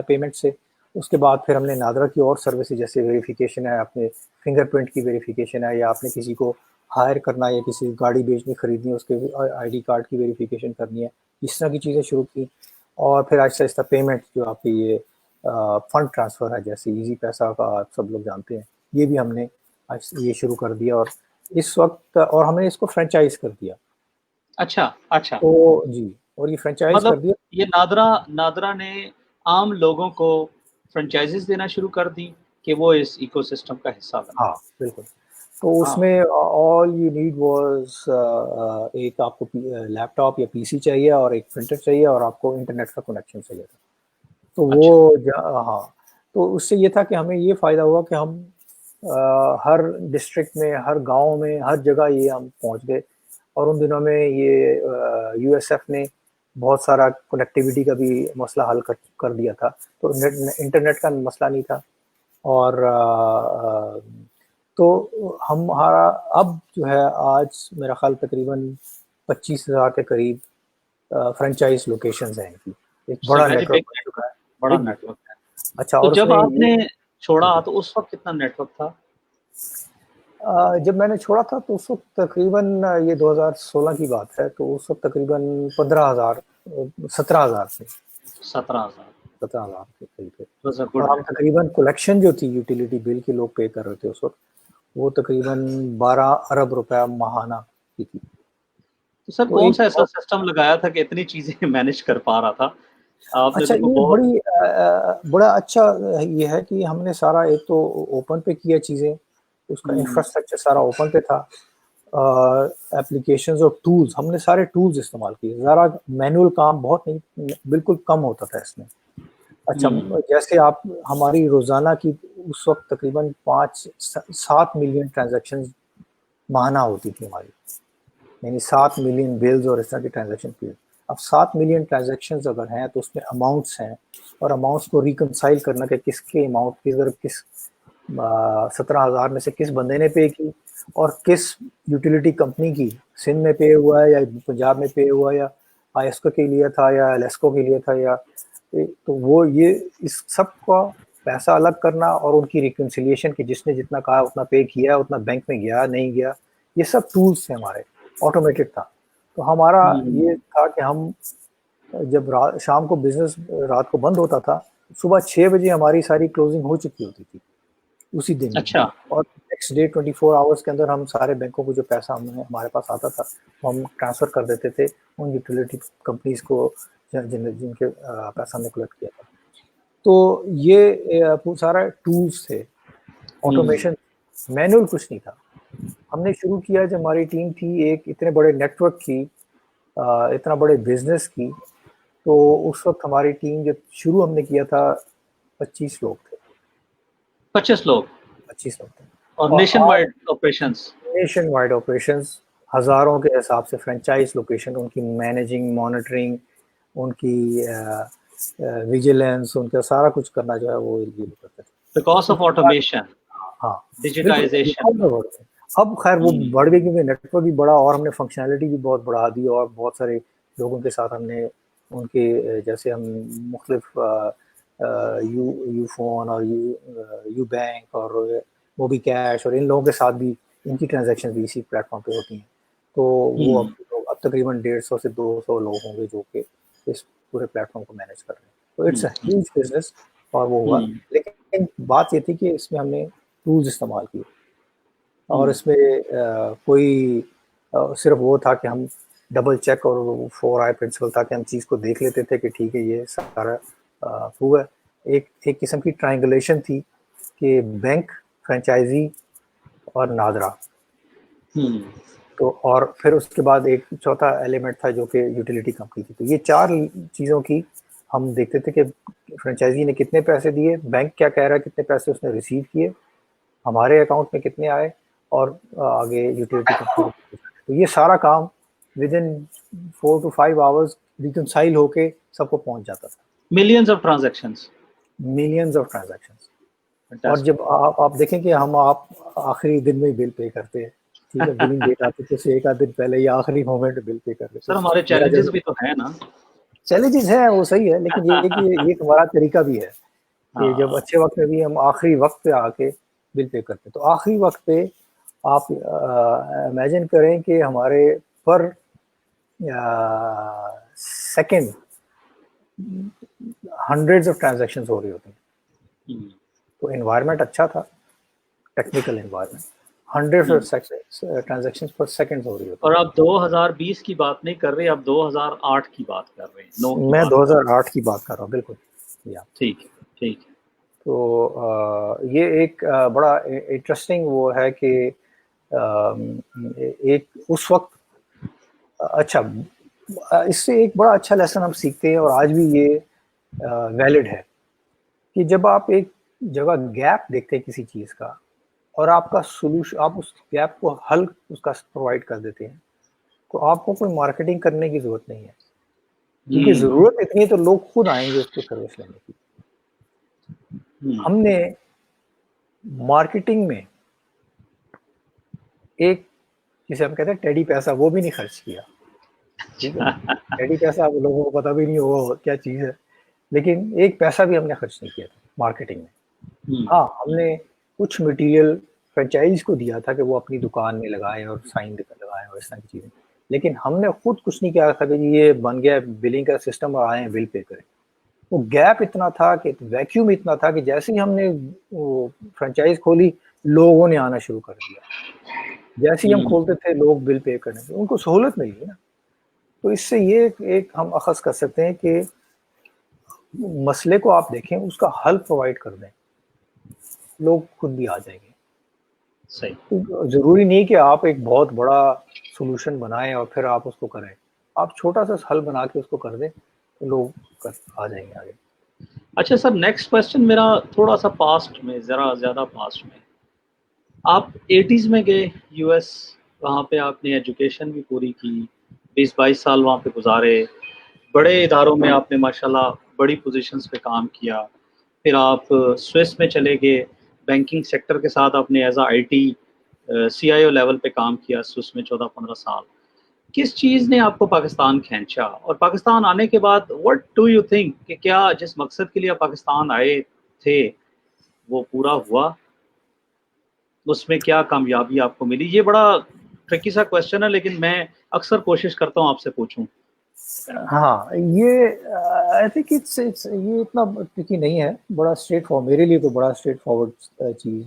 B: پیمنٹ سے. اس کے بعد پھر ہم نے نادرا کی اور سروسز جیسے ویریفیکیشن ہے، اپنے فنگر پرنٹ کی ویریفیکیشن ہے، یا آپ نے کسی کو ہائر کرنا ہے یا کسی گاڑی بیچنی خریدنی ہے اس کے آئی ڈی کارڈ کی ویریفیکیشن کرنی ہے، اس طرح کی چیزیں شروع کی. اور پھر آہستہ آہستہ پیمنٹ جو آپ کی یہ فنڈ ٹرانسفر ہے جیسے ایزی پیسہ کا آپ سب لوگ جانتے ہیں، یہ بھی ہم نے یہ شروع کر دیا. اور اس وقت اور ہم نے اس کو فرینچائز کر دیا.
A: اچھا اچھا،
B: تو جی، اور یہ فرینچائز
A: مطلب
B: کر دیا.
A: یہ نادرا نے عام لوگوں کو فرنچائزز دینا شروع کر دی کہ وہ اس ایکو سسٹم کا حصہ بنے.
B: ہاں بالکل. تو اس
A: ہاں
B: میں آل یو نیڈ واز ایک آپ کو لیپ ٹاپ یا پی سی چاہیے، اور ایک پرنٹر چاہیے، اور آپ کو انٹرنیٹ کا کنیکشن چاہیے تھا. تو
A: اچھا.
B: وہ ہاں، تو اس سے یہ تھا کہ ہمیں یہ فائدہ ہوا کہ ہم ہر ڈسٹرکٹ میں، ہر گاؤں میں، ہر جگہ یہ ہم پہنچ گئے. اور ان دنوں میں یہ یو ایس ایف نے بہت سارا کنیکٹیویٹی کا بھی مسئلہ حل کر دیا تھا. تو انٹرنیٹ کا مسئلہ نہیں تھا. اور تو ہمارا اب جو ہے آج میرا خیال تقریباً 25,000 کے قریب فرنچائز لوکیشنز ہیں. ایک بڑا
A: ویری
B: نیٹ ورک
A: بگ
B: بن چکا ہے.
A: بڑا
B: بگ
A: نیٹ ورک ہے.
B: اچھا،
A: تو
B: اور اس
A: جب
B: میں
A: آپ نے چھوڑا
B: جی
A: تو اس وقت کتنا نیٹ ورک تھا؟
B: جب میں نے چھوڑا تھا تو اس وقت تقریباً یہ 2016 کی بات ہے، تو اس وقت تقریباً 15,000 17,000 سے
A: 17,000.
B: 17,000 کے قریب تھے.
A: واز اے
B: اور
A: گڈ
B: ہم
A: نیٹ ورک.
B: تقریباً کلیکشن جو تھی یوٹیلیٹی بل کی لوگ پے کر رہے تھے اس وقت، وہ تقریباً 12 ارب روپے ماہانہ کی تھی.
A: تو سر
B: تو
A: کون
B: ایک
A: سا ایسا سسٹم لگایا تھا کہ اتنی چیزیں مینیج کر پا رہا تھا؟ آپ نے
B: اچھا،
A: تو
B: یہ
A: بہت.
B: بڑی بڑا اچھا یہ ہے کہ ہم نے سارا ایک تو اوپن پہ کیا چیزیں، اس کا انفراسٹرکچر سارا اوپن پہ تھا. اپلیکیشنز اور ٹولز، ہم نے سارے ٹولز استعمال کیے. ذرا مینول کام بہت نہیں، بالکل کم ہوتا تھا اس میں. اچھا جیسے آپ ہماری روزانہ کی اس وقت تقریباً 5-7 ملین ٹرانزیکشن ماہانہ ہوتی تھی ہماری، یعنی 7 ملین بلز اور اس طرح کی ٹرانزیکشن کی. اب 7 ملین ٹرانزیکشنز اگر ہیں تو اس میں اماؤنٹس ہیں، اور اماؤنٹس کو ریکنسائل کرنا کہ کس کے اماؤنٹ کی ضرورت، کس 17,000 میں سے کس بندے نے پے کی اور کس یوٹیلیٹی کمپنی کی، سندھ میں پے ہوا ہے یا پنجاب میں پے ہوا ہے یا آئسکو کے لیے تھا یا ایلیسکو کے لیے تھا، یا تو وہ یہ اس سب کا پیسہ الگ کرنا اور ان کی ریکنسیلیشن کہ جس نے جتنا کہا اتنا پے کیا، اتنا بینک میں گیا نہیں گیا، یہ سب ٹولز تھے ہمارے، آٹومیٹڈ تھا. تو ہمارا یہ تھا کہ ہم جب شام کو بزنس رات کو بند ہوتا تھا، صبح 6 بجے ہماری ساری کلوزنگ ہو چکی ہوتی تھی اسی دن.
A: اچھا.
B: اور نیکسٹ ڈے 24 آورس کے اندر ہم سارے بینکوں کو جو پیسہ ہمارے پاس آتا تھا وہ ہم ٹرانسفر کر دیتے تھے ان یوٹیلیٹی کمپنیز کو جن کے پیسہ ہم نے کلیکٹ کیا تھا. تو یہ سارا ٹولز تھے، آٹومیشن، مینول کچھ نہیں تھا. ہم نے شروع کیا جب ہماری ٹیم تھی ایک اتنے بڑے نیٹ ورک کی، اتنا بڑے بزنس کی، تو اس وقت ہماری ٹیم جب شروع ہم نے کیا تھا 25 لوگ تھے.
A: 25 لوگ
B: 25 لوگ تھے.
A: اور nationwide operations,
B: nationwide operations, ہزاروں کے حساب سے فرینچائز لوکیشن، ان کی مینیجنگ، مانیٹرنگ، ان کی ویجیلنس، ان کا سارا کچھ کرنا جو ہے وہ یہ کرتے تھے.
A: بیکاز آف آٹومیشن،
B: ہاں
A: ڈیجیٹائزیشن.
B: بالکل. اب خیر وہ بڑھ گئی کیونکہ نیٹ ورک بھی بڑا اور ہم نے فنکشنالٹی بھی بہت بڑھا دی، اور بہت سارے لوگوں کے ساتھ ہم نے ان کے جیسے ہم مختلف یو فون اور یو بینک اور موبی کیش اور ان لوگوں کے ساتھ بھی ان کی ٹرانزیکشن بھی اسی پلیٹ فارم پہ ہوتی ہیں. تو وہ اب تقریباً 150 سے 200 لوگ ہوں گے جو کہ اس پورے پلیٹ فارم کو مینیج کر رہے ہیں. تو اٹس اے ہیوج بزنس اور وہ ہوا. لیکن بات یہ تھی کہ اس میں ہم نے ٹولز استعمال کیے، اور اس میں کوئی صرف وہ تھا کہ ہم ڈبل چیک اور 4 آئی پرنسپل تھا کہ ہم چیز کو دیکھ لیتے تھے کہ ٹھیک ہے یہ سارا پروو ہے. ایک قسم کی ٹرائنگولیشن تھی کہ بینک، فرینچائزی اور نادرا، تو اور پھر اس کے بعد ایک چوتھا ایلیمنٹ تھا جو کہ یوٹیلیٹی کمپنی تھی. تو یہ 4 چیزوں کی ہم دیکھتے تھے کہ فرینچائزی نے کتنے پیسے دیے، بینک کیا کہہ رہا ہے کتنے پیسے اس نے ریسیو کیے، ہمارے اکاؤنٹ میں کتنے آئے، اور آگے یوٹیلیٹی کمپنی. تو یہ سارا کام within 4 to 5 hours reconcile ہو کے سب کو پہنچ جاتا تھا.
A: Millions of transactions,
B: millions of transactions. اور جب آپ دیکھیں کہ آپ آخری دن میں بل پے کرتے ہیں، ٹھیک ہے، بلنگ ڈیٹ آتی ہے تو ایک آدھ دن پہلے یا آخری مومنٹ بل پے کر دیتے.
A: سر ہمارے چیلنجز بھی تو ہیں نا.
B: چیلنجز ہیں وہ صحیح ہے، لیکن یہ ہے کہ یہ ہمارا طریقہ بھی ہے کہ جب اچھے وقت میں بھی ہم آخری وقت پہ آ کے بل پے کرتے. تو آخری وقت پہ آپ امیجن کریں کہ ہمارے per second hundreds of transactions ہو رہی ہوتی ہیں. تو انوائرمنٹ اچھا تھا، technical environment, 100 transactions per second ہو رہی ہوتی.
A: اور آپ 2020 کی بات نہیں کر رہے، آپ 2008 کی بات کر رہے ہیں.
B: میں 2008 کی بات کر رہا ہوں. بالکل
A: ٹھیک ہے ٹھیک ہے.
B: تو یہ ایک بڑا انٹرسٹنگ وہ ہے کہ ایک اس وقت اچھا اس سے ایک بڑا اچھا لیسن ہم سیکھتے ہیں، اور آج بھی یہ ویلڈ ہے کہ جب آپ ایک جگہ گیپ دیکھتے ہیں کسی چیز کا اور آپ کا سولوشن، آپ اس گیپ کو حل اس کا پرووائڈ کر دیتے ہیں، تو آپ کو کوئی مارکیٹنگ کرنے کی ضرورت نہیں ہے، کیونکہ ضرورت اتنی ہے تو لوگ خود آئیں گے اس کو سروس لینے کی. ہم نے مارکیٹنگ میں ایک جسے ہم کہتے ہیں ٹیڈی پیسہ، وہ بھی نہیں خرچ کیا. ٹھیک ہے، ٹیڈی پیسہ لوگوں کو پتہ بھی نہیں ہوگا کیا چیز ہے، لیکن ایک پیسہ بھی ہم نے خرچ نہیں کیا تھا مارکیٹنگ میں. ہاں ہم نے کچھ مٹیریل فرینچائز کو دیا تھا کہ وہ اپنی دکان میں لگائیں اور سائن لگائیں اور اس طرح کی چیزیں، لیکن ہم نے خود کچھ نہیں کیا تھا کہ یہ بن گیا بلنگ کا سسٹم اور آئیں بل پے کریں. وہ گیپ اتنا تھا کہ ویکیوم اتنا تھا کہ جیسے ہی ہم نے وہ فرینچائز کھولی لوگوں نے آنا شروع کر دیا. جیسے ہی ہم کھولتے تھے لوگ بل پے کرنے تھے، ان کو سہولت ملی نا. تو اس سے یہ ایک ہم اخذ کر سکتے ہیں کہ مسئلے کو آپ دیکھیں، اس کا حل پرووائڈ کر دیں، لوگ خود بھی آ جائیں گے.
A: صحیح.
B: ضروری نہیں کہ آپ ایک بہت بڑا سولوشن بنائیں اور پھر آپ اس کو کریں. آپ چھوٹا سا حل بنا کے اس کو کر دیں تو لوگ آ جائیں گے آگے.
A: اچھا سر، نیکسٹ کوشچن میرا تھوڑا سا پاسٹ میں، ذرا زیادہ پاسٹ میں. آپ 80s میں گئے یو ایس، وہاں پہ آپ نے ایجوکیشن بھی پوری کی، 20-22 سال وہاں پہ گزارے، بڑے اداروں میں آپ نے ماشاءاللہ بڑی پوزیشنز پہ کام کیا. پھر آپ سوئس میں چلے گئے، بینکنگ سیکٹر کے ساتھ آپ نے as a I T C I O level پہ کام کیا سوئس میں 14-15 سال. کس چیز نے آپ کو پاکستان کھینچا، اور پاکستان آنے کے بعد وٹ ڈو یو تھنک کہ کیا جس مقصد کے لیے آپ پاکستان آئے تھے وہ پورا ہوا؟ اس میں کیا کامیابی آپ کو ملی؟ یہ بڑا ٹرکی سا کوشچن ہے، لیکن میں اکثر کوشش کرتا ہوں آپ سے پوچھوں.
B: ہاں، یہ آئی تھنک یہ اتنا ٹرکی نہیں ہے، بڑا اسٹریٹ فارورڈ میرے لیے تو بڑا اسٹریٹ فارورڈ چیز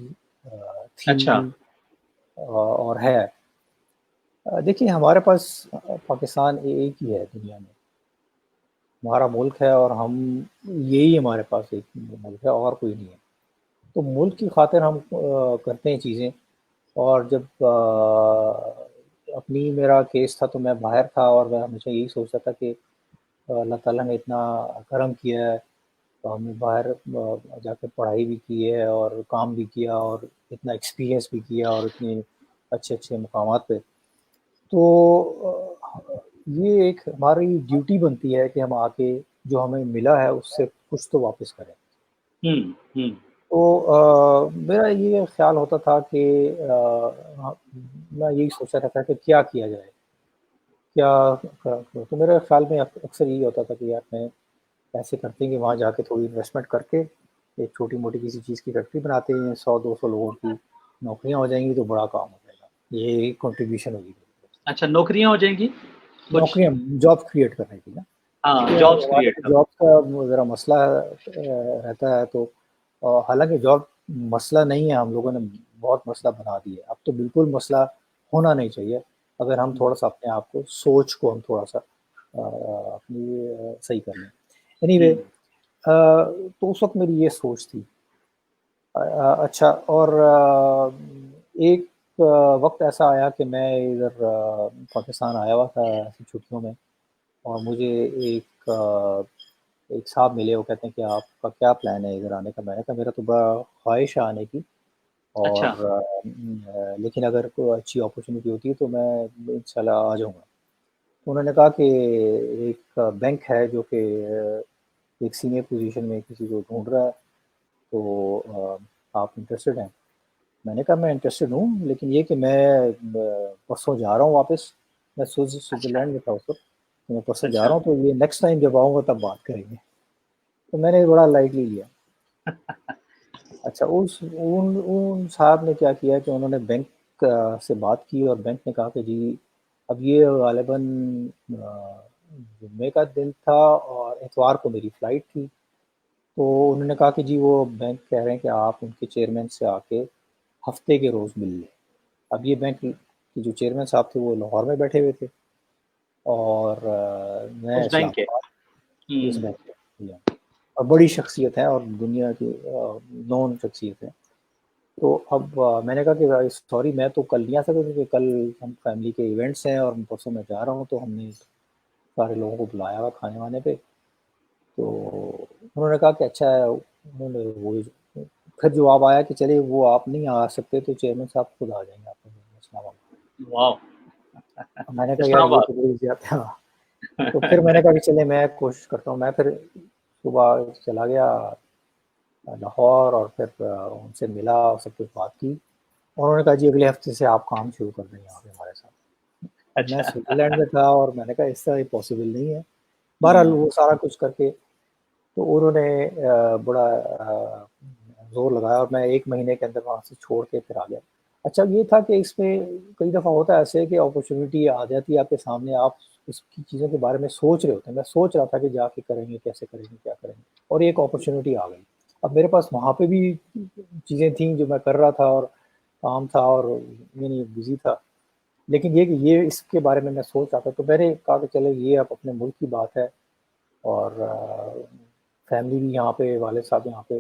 A: اچھا.
B: تھی اور ہے. دیکھیے ہمارے پاس پاکستان ایک ہی ہے دنیا میں، ہمارا ملک ہے اور ہم یہی ہمارے پاس ایک ملک ہے اور کوئی نہیں ہے. تو ملک کی خاطر ہم کرتے ہیں چیزیں. اور جب اپنی میرا کیس تھا تو میں باہر تھا اور میں ہمیشہ یہی سوچتا تھا کہ اللہ تعالیٰ نے اتنا کرم کیا ہے تو ہم نے باہر جا کے پڑھائی بھی کی ہے اور کام بھی کیا اور اتنا ایکسپیرینس بھی کیا اور اتنے اچھے اچھے مقامات پہ. تو یہ ایک ہماری ڈیوٹی بنتی ہے کہ ہم آ کے جو ہمیں ملا ہے اس سے کچھ تو واپس کریں.
A: ہوں ہوں
B: تو میرا یہ خیال ہوتا تھا کہ میں یہی سوچا رہتا کہ کیا کیا جائے، تو میرے خیال میں اکثر یہی ہوتا تھا کہ یار میں ایسے کرتے ہیں کہ وہاں جا کے تھوڑی انویسٹمنٹ کر کے ایک چھوٹی موٹی کسی چیز کی فیکٹری بناتے ہیں، 100-200 لوگوں کی نوکریاں ہو جائیں گی تو بڑا کام ہو جائے گا، یہ ایک کنٹریبیوشن ہوگی.
A: اچھا، نوکریاں ہو جائیں گی کچھ.
B: نوکریاں، جاب کریٹ کرنے کی نا.
A: ہاں،
B: کیونکہ
A: جابس
B: ہمارے
A: کریٹ کرنا.
B: جاب کا ذرا مسئلہ رہتا ہے. تو حالانکہ جاب مسئلہ نہیں ہے، ہم لوگوں نے بہت مسئلہ بنا دیا ہے. اب تو بالکل مسئلہ ہونا نہیں چاہیے اگر ہم تھوڑا سا اپنے آپ کو سوچ کو ہم تھوڑا سا اپنی صحیح کر لیں. اینی وے، تو اس وقت میری یہ سوچ تھی. اچھا، اور ایک وقت ایسا آیا کہ میں ادھر پاکستان آیا ہوا تھا ایسی چھٹیوں میں، اور مجھے ایک صاحب ملے. وہ کہتے ہیں کہ آپ کا کیا پلان ہے ادھر آنے کا؟ میں نے کہا میرا تو بڑا خواہش ہے آنے کی،
A: اچھا.
B: اور لیکن اگر کوئی اچھی اپرچونیٹی ہوتی ہے تو میں انشاءاللہ آ جاؤں گا. تو انہوں نے کہا کہ ایک بینک ہے جو کہ ایک سینئر پوزیشن میں کسی کو ڈھونڈ رہا ہے، تو آپ انٹرسٹڈ ہیں؟ میں نے کہا میں انٹرسٹڈ ہوں، لیکن یہ کہ میں پرسوں جا رہا ہوں واپس. میں
A: اچھا.
B: سوئٹزرلینڈ میں تھا اس وقت، تو میں پرسوں جا
A: اچھا.
B: رہا ہوں، تو یہ نیکسٹ ٹائم جب آؤں گا تب بات کریں گے. تو میں نے بڑا لائٹلی لیا. اچھا، ان صاحب نے کیا کیا کہ انہوں نے بینک سے بات کی، اور بینک نے کہا کہ جی اب یہ غالباً جمعے کا دن تھا اور اتوار کو میری فلائٹ تھی. تو انہوں نے کہا کہ جی وہ بینک کہہ رہے ہیں کہ آپ ان کے چیئرمین سے آ کے ہفتے کے روز مل لیں. اب یہ بینک کے جو چیئرمین صاحب تھے وہ لاہور میں بیٹھے ہوئے تھے اور میں
A: اس
B: اسلام
A: بینک کے.
B: آباد. اس بینک کے اور بڑی شخصیت ہے اور دنیا کی نون شخصیت ہے. تو اب میں نے کہا کہ سوری میں تو کل نہیں آ سکتا کیونکہ کل ہم فیملی کے ایونٹس ہیں اور پرسوں میں جا رہا ہوں. تو ہم نے سارے لوگوں کو بلایا ہوا کھانے وانے پہ. تو انہوں نے کہا کہ اچھا ہے. انہوں نے وہ پھر جواب آیا کہ چلے وہ آپ نہیں آ سکتے تو چیئرمین صاحب خود آ جائیں گے آپ کو اسلام آباد.
A: واو.
B: میں نے کہا یار
A: اسلام
B: یہ
A: آباد.
B: تو بڑی زیادہ تھا. تو پھر میں نے کہا کہ چلے میں کوشش کرتا ہوں. میں پھر صبح چلا گیا لاہور اور پھر ان سے ملا اور سب کچھ بات کی. اور انہوں نے کہا جی اگلے ہفتے سے آپ کام شروع کر دیں یہاں پہ ہمارے ساتھ. اب میں
A: اچھا.
B: سوئٹزرلینڈ میں تھا اور میں نے کہا اس طرح پاسبل نہیں ہے. بہرحال وہ سارا کچھ کر کے تو انہوں نے بڑا زور لگایا اور میں 1 مہینے کے اندر وہاں سے چھوڑ کے پھر آ گیا. اچھا یہ تھا کہ اس میں کئی دفعہ ہوتا ہے ایسے کہ اپرچونیٹی آ جاتی ہے آپ کے سامنے، آپ اس کی چیزوں کے بارے میں سوچ رہے ہوتے ہیں. میں سوچ رہا تھا کہ جا کے کریں گے، کیسے کریں گے، کیا کریں گے، اور ایک اپرچونیٹی آ گئی. اب میرے پاس وہاں پہ بھی چیزیں تھیں جو میں کر رہا تھا اور کام تھا اور یعنی بزی تھا، لیکن یہ کہ یہ اس کے بارے میں سوچ رہا تھا. تو میں نے کہا کہ چلے یہ اب اپنے ملک کی بات ہے اور فیملی بھی یہاں پہ، والد صاحب یہاں پہ،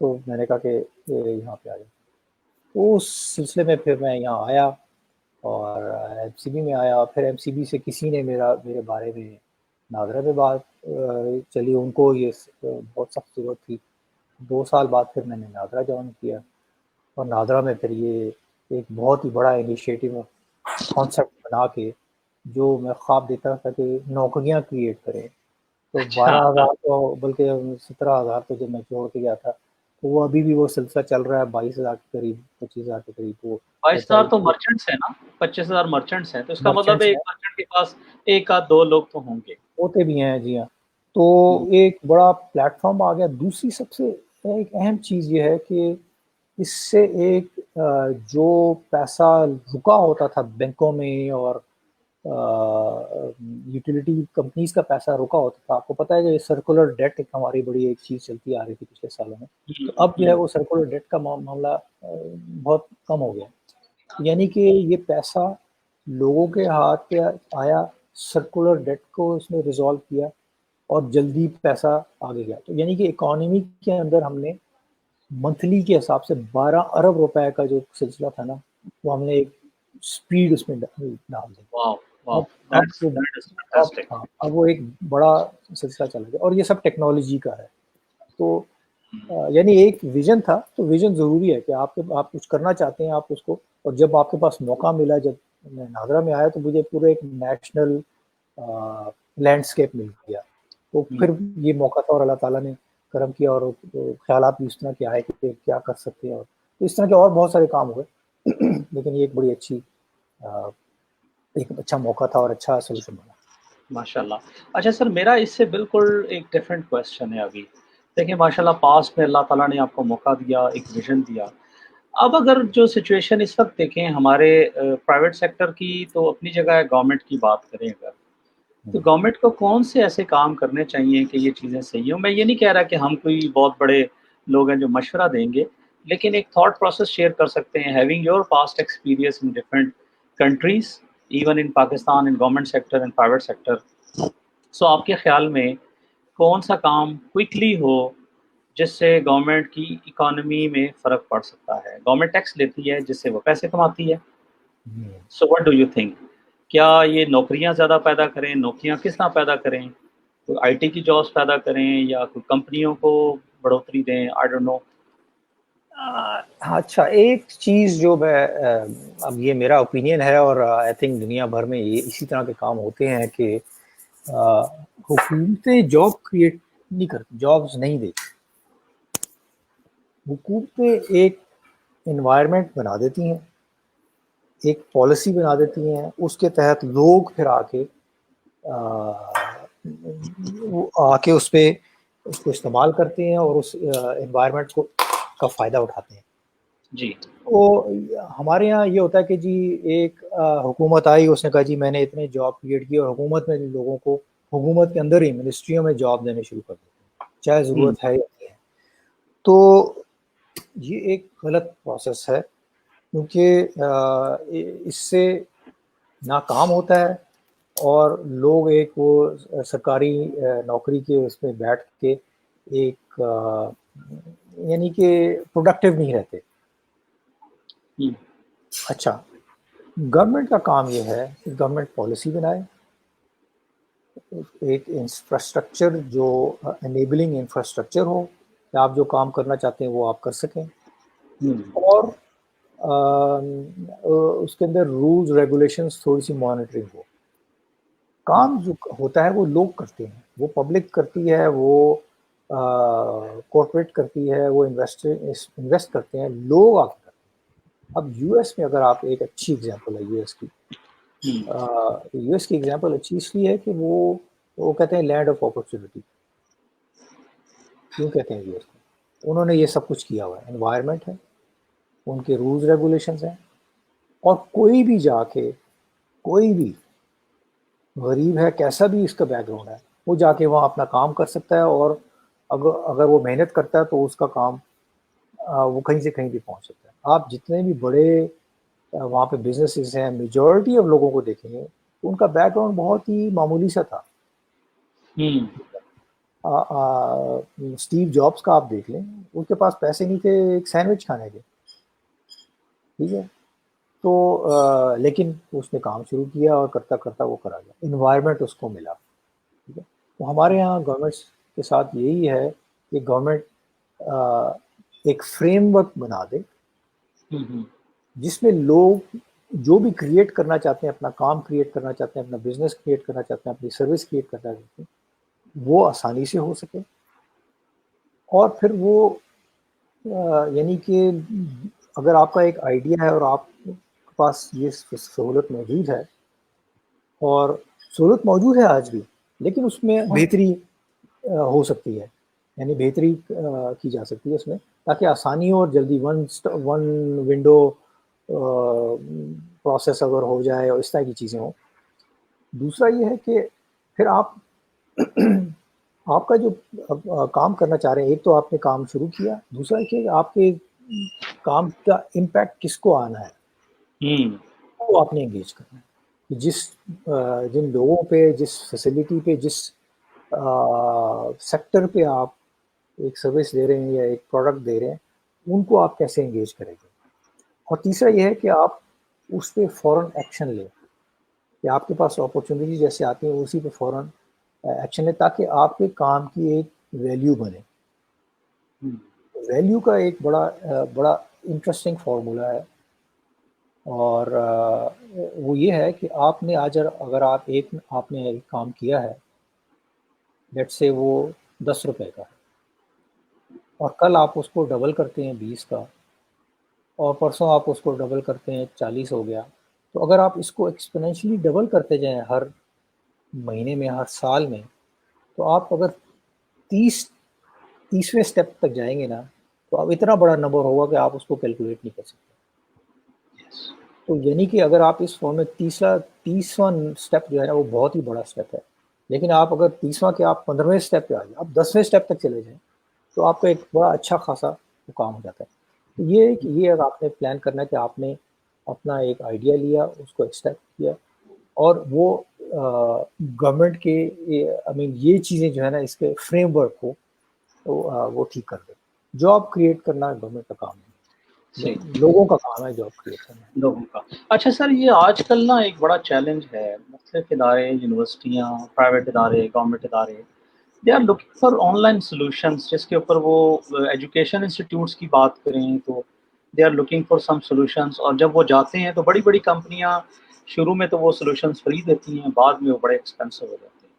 B: تو میں نے کہا کہ یہاں پہ آ جائیں. تو اس سلسلے میں پھر میں یہاں آیا اور ایم سی بی میں آیا. پھر ایم سی بی سے کسی نے میرے بارے میں نادرا میں بات چلی. ان کو یہ بہت سخت ضرورت تھی. 2 سال بعد پھر میں نے نادرا جوائن کیا, اور نادرا میں پھر یہ ایک بہت ہی بڑا انیشیٹو کانسیپٹ بنا کے جو میں خواب دیتا تھا کہ نوکریاں کریٹ کریں. تو
A: اچھا.
B: 12,000 تو بلکہ 17,000 تو جب میں چھوڑ کے گیا تھا, تو وہ ابھی بھی وہ سلسلہ چل رہا ہے. 22,000 کے قریب, 25,000 کے قریب وہ
A: 22,000 تو
B: ایچ
A: مرچنٹس ہیں نا, 25,000 مرچنٹس ہیں, تو اس کا مطلب ہے
B: مرچنٹس
A: ایک
B: ہیں,
A: مرچنٹ کے پاس ایک آدھ 2 لوگ تو ہوں گے.
B: ہوتے بھی ہیں. جی ہاں. تو
A: ہوں.
B: ایک بڑا پلیٹ فارم آ گیا. دوسری سب سے ایک اہم چیز یہ ہے کہ اس سے ایک جو پیسہ رکا ہوتا تھا بینکوں میں اور یوٹیلیٹی کمپنیز کا پیسہ رکا ہوتا تھا. آپ کو پتہ ہے کہ سرکولر ڈیٹ ایک ہماری بڑی ایک چیز چلتی آ رہی تھی پچھلے سالوں میں. تو اب جو ہے وہ سرکولر ڈیٹ کا معاملہ بہت کم ہو گیا. یعنی کہ یہ پیسہ لوگوں کے ہاتھ پہ آیا, سرکولر ڈیٹ کو اس نے ریزالو کیا اور جلدی پیسہ آگے گیا. تو یعنی کہ اکانومی کے اندر ہم نے منتھلی کے حساب سے 12 ارب روپے کا جو سلسلہ تھا نا, وہ ہم نے ایک سپیڈ اس میں ڈال دی.
A: واو واو,
B: اب اب
A: دیٹس
B: وہ
A: دیٹ از
B: اب
A: فینٹاسٹک.
B: ہاں اب وہ ایک بڑا سلسلہ چلا گیا, اور یہ سب ٹیکنالوجی کا ہے. تو یعنی ایک ویژن تھا. تو ویژن ضروری ہے کہ آپ کچھ کرنا چاہتے ہیں, آپ اس کو, اور جب آپ کے پاس موقع ملا, جب میں نادرا میں آیا تو مجھے پورے ایک نیشنل لینڈسکیپ مل گیا. تو پھر یہ موقع تھا اور اللہ تعالیٰ نے کرم کیا, اور خیالات بھی اس طرح کے آئے کہ کیا کر سکتے ہیں, اور اس طرح کے اور بہت سارے کام ہوئے. لیکن یہ ایک بڑی اچھی ایک اچھا موقع تھا اور اچھا سولوشن بنا.
A: ماشاء اللہ. اچھا سر, میرا اس سے بالکل ایک ڈفرینٹ کویشچن ہے. ابھی دیکھیں ماشاء اللہ پاس میں اللہ تعالیٰ نے آپ کو موقع دیا, ایک ویژن دیا. اب اگر جو سچویشن اس وقت دیکھیں ہمارے پرائیویٹ سیکٹر کی, تو اپنی جگہ ہے, گورنمنٹ کی بات کریں اگر, تو گورنمنٹ کو کون سے ایسے کام کرنے چاہیے کہ یہ چیزیں صحیح ہوں. میں یہ نہیں کہہ رہا کہ ہم کوئی بہت بڑے لوگ ہیں جو مشورہ دیں گے, لیکن ایک تھاٹ پروسیس شیئر کر سکتے ہیں. Having your past experience in different countries, even in Pakistan, in government sector in private sector, so آپ کے خیال میں کون سا کام کوئکلی ہو جس سے گورنمنٹ کی اکانومی میں فرق پڑ سکتا ہے؟ گورنمنٹ ٹیکس لیتی ہے جس سے وہ پیسے کماتی ہے. So what do you think, کیا یہ نوکریاں زیادہ پیدا کریں, نوکریاں کس طرح پیدا کریں, کوئی آئی ٹی کی جابس پیدا کریں یا کوئی کمپنیوں کو بڑھوتری دیں, آئی ڈونٹ نو.
B: اچھا, ایک چیز جو میں اب یہ میرا اوپینین ہے, اور آئی تھنک دنیا بھر میں یہ اسی طرح کے کام ہوتے ہیں کہ حکومتیں جاب کریٹ نہیں کرتی, جابس نہیں دیتی. حکومتیں ایک انوائرمنٹ بنا دیتی ہیں, ایک پالیسی بنا دیتی ہیں, اس کے تحت لوگ پھر آ کے اس پہ اس کو استعمال کرتے ہیں اور اس انوائرمنٹ کا فائدہ اٹھاتے ہیں.
A: جی.
B: تو ہمارے یہاں یہ ہوتا ہے کہ جی ایک حکومت آئی, اس نے کہا جی میں نے اتنے جاب کریٹ کی, اور حکومت میں لوگوں کو حکومت کے اندر ہی منسٹریوں میں جاب دینے شروع کر دیتے ہیں, چاہے ضرورت ہے یا نہیں ہے. تو یہ ایک غلط پروسیس ہے, کیونکہ اس سے ناکام ہوتا ہے, اور لوگ ایک وہ سرکاری نوکری کے اس میں بیٹھ کے ایک یعنی کہ پروڈکٹیو نہیں رہتے. اچھا, گورنمنٹ کا کام یہ ہے کہ گورنمنٹ پالیسی بنائے, ایک انفراسٹرکچر جو انیبلنگ انفراسٹرکچر ہو کہ آپ جو کام کرنا چاہتے ہیں وہ آپ کر سکیں, اور اس کے اندر رولز ریگولیشنز تھوڑی سی مانیٹرنگ ہو. کام جو ہوتا ہے وہ لوگ کرتے ہیں, وہ پبلک کرتی ہے, وہ کارپوریٹ کرتی ہے, وہ انویسٹ کرتے ہیں, لوگ آ کے کرتے ہیں. اب یو ایس میں اگر آپ, ایک اچھی ایگزامپل ہے یو ایس کی, یو ایس کی ایگزامپل اچھی اس لیے ہے کہ وہ کہتے ہیں لینڈ آف اپرچونٹی. کیوں کہتے ہیں یو ایس کو؟ انہوں نے یہ سب کچھ کیا ہوا ہے, انوائرمنٹ ہے, ان کے رولز ریگولیشنز ہیں, اور کوئی بھی جا کے, کوئی بھی غریب ہے, کیسا بھی اس کا بیک گراؤنڈ ہے, وہ جا کے وہاں اپنا کام کر سکتا ہے, اور اگر وہ محنت کرتا ہے تو اس کا کام وہ کہیں سے کہیں بھی پہنچ سکتا ہے. آپ جتنے بھی بڑے وہاں پہ بزنسز ہیں, میجورٹی آف لوگوں کو دیکھیں گے ان کا بیک گراؤنڈ بہت ہی معمولی سا تھا. اسٹیو جابس کا آپ دیکھ لیں, ان کے پاس پیسے نہیں تھے ایک سینڈوچ کھانے کے, ٹھیک ہے. تو لیکن اس نے کام شروع کیا اور کرتا کرتا وہ کرا گیا, انوائرمنٹ اس کو ملا. ٹھیک ہے. تو ہمارے یہاں گورنمنٹس کے ساتھ یہی ہے کہ گورنمنٹ ایک فریم ورک بنا دے جس میں لوگ جو بھی کریٹ کرنا چاہتے ہیں, اپنا کام کریٹ کرنا چاہتے ہیں, اپنا بزنس کریٹ کرنا چاہتے ہیں, اپنی سروس کریٹ کرنا چاہتے ہیں, وہ آسانی سے ہو سکے. اور پھر وہ یعنی کہ اگر آپ کا ایک آئیڈیا ہے اور آپ کے پاس یہ سہولت موجود ہے, اور سہولت موجود ہے آج بھی, لیکن اس میں بہتری ہو سکتی ہے, یعنی بہتری کی جا سکتی ہے اس میں, تاکہ آسانی اور جلدی ون ونڈو پروسیس اگر ہو جائے اور اس طرح کی چیزیں ہوں. دوسرا یہ ہے کہ پھر آپ کا جو کام کرنا چاہ رہے ہیں, ایک تو آپ نے کام شروع کیا, دوسرا کہ آپ کے کام کا امپیکٹ کس کو آنا ہے وہ آپ نے انگیج کرنا ہے. جن لوگوں پہ, جس فیسلٹی پہ, جس سیکٹر پہ آپ ایک سروس دے رہے ہیں یا ایک پروڈکٹ دے رہے ہیں, ان کو آپ کیسے انگیج کریں گے. اور تیسرا یہ ہے کہ آپ اس پہ فوراً ایکشن لیں, کہ آپ کے پاس اپرچونیٹی جیسے آتی ہیں اسی پہ فوراً ایکشن لیں, تاکہ آپ کے کام کی ایک ویلیو بنے. ویلیو کا ایک بڑا انٹرسٹنگ فارمولا ہے, اور وہ یہ ہے کہ آپ نے آج اگر آپ نے ایک کام کیا ہے, لیٹ سے وہ 10 روپے کا ہے, اور کل آپ اس کو ڈبل کرتے ہیں 20 کا, اور پرسوں آپ اس کو ڈبل کرتے ہیں 40 ہو گیا. تو اگر آپ اس کو ایکسپونینشلی ڈبل کرتے جائیں ہر مہینے میں, ہر سال میں, تو آپ اگر 30ویں اسٹیپ تک جائیں گے نا, تو اب اتنا بڑا نمبر ہوگا کہ آپ اس کو کیلکولیٹ نہیں کر سکتے. تو یعنی کہ اگر آپ اس فارم میں 30واں اسٹیپ جو ہے نا وہ بہت ہی بڑا اسٹیپ ہے, لیکن آپ اگر 30واں کے آپ 15ویں اسٹیپ پہ آ جائیں, آپ 10ویں اسٹیپ تک چلے جائیں, تو آپ کا ایک بڑا اچھا خاصا کام ہو جاتا ہے. تو یہ کہ یہ اگر آپ نے پلان کرنا ہے کہ آپ نے اپنا ایک آئیڈیا لیا, اس کو ایکسٹریکٹ کیا, اور وہ گورنمنٹ کے یہ چیزیں جو ہے نا اس کے فریم ورک کو وہ ٹھیک کر دے. جاب کریٹ کرنا گورنمنٹ کا کام ہے, لوگوں کا کام ہے جاب کریٹ کرنا ہے.
A: لوگوں کا. اچھا سر, یہ آج کل نا ایک بڑا چیلنج ہے, مختلف ادارے, یونیورسٹیاں, پرائیویٹ ادارے, گورنمنٹ ادارے, they are looking for online solutions. جس کے اوپر وہ ایجوکیشن انسٹیٹیوٹس کی بات کریں تو they are looking for some solutions, اور جب وہ جاتے ہیں تو بڑی بڑی کمپنیاں شروع میں تو وہ سولوشنس فری دیتی ہیں, بعد میں وہ بڑے ایکسپینسو ہو جاتے ہیں.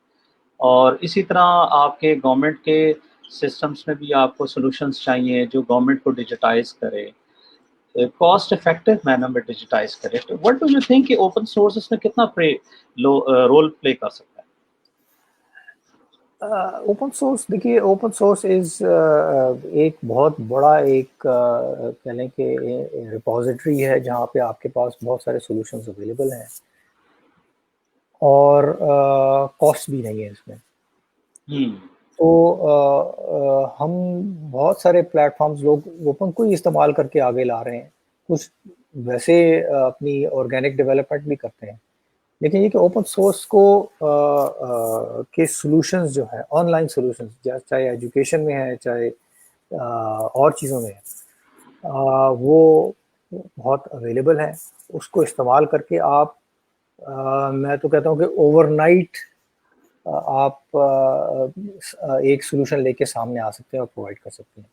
A: اور اسی طرح آپ کے گورنمنٹ کے سسٹمس میں بھی آپ کو سولوشنس چاہیے جو گورنمنٹ کو ڈیجیٹائز کرے, کاسٹ افیکٹو مینر میں ڈیجیٹائز کرے. وٹ ڈو یو تھنک کہ اوپن سورس اس میں کتنا رول پلے کر سکتا ہے؟
B: اوپن سورس, دیکھیے اوپن سورس از ایک بہت بڑا ایک کہہ لیں کہ ریپوزیٹری ہے جہاں پہ آپ کے پاس بہت سارے سولوشنز اویلیبل ہیں, اور کاسٹ بھی نہیں ہے اس میں. تو ہم بہت سارے پلیٹ فارمز لوگ اوپن کو ہی استعمال کر کے آگے لا رہے ہیں. کچھ ویسے اپنی آرگینک ڈیولپمنٹ بھی کرتے ہیں, لیکن یہ کہ اوپن سورس کو کے سولوشنز جو ہیں, آن لائن سولوشنز, چاہے ایجوکیشن میں ہے, چاہے اور چیزوں میں ہے, وہ بہت اویلیبل ہیں. اس کو استعمال کر کے آپ, میں تو کہتا ہوں کہ اوور نائٹ آپ ایک سولوشن لے کے سامنے آ سکتے ہیں اور پرووائڈ کر سکتے ہیں.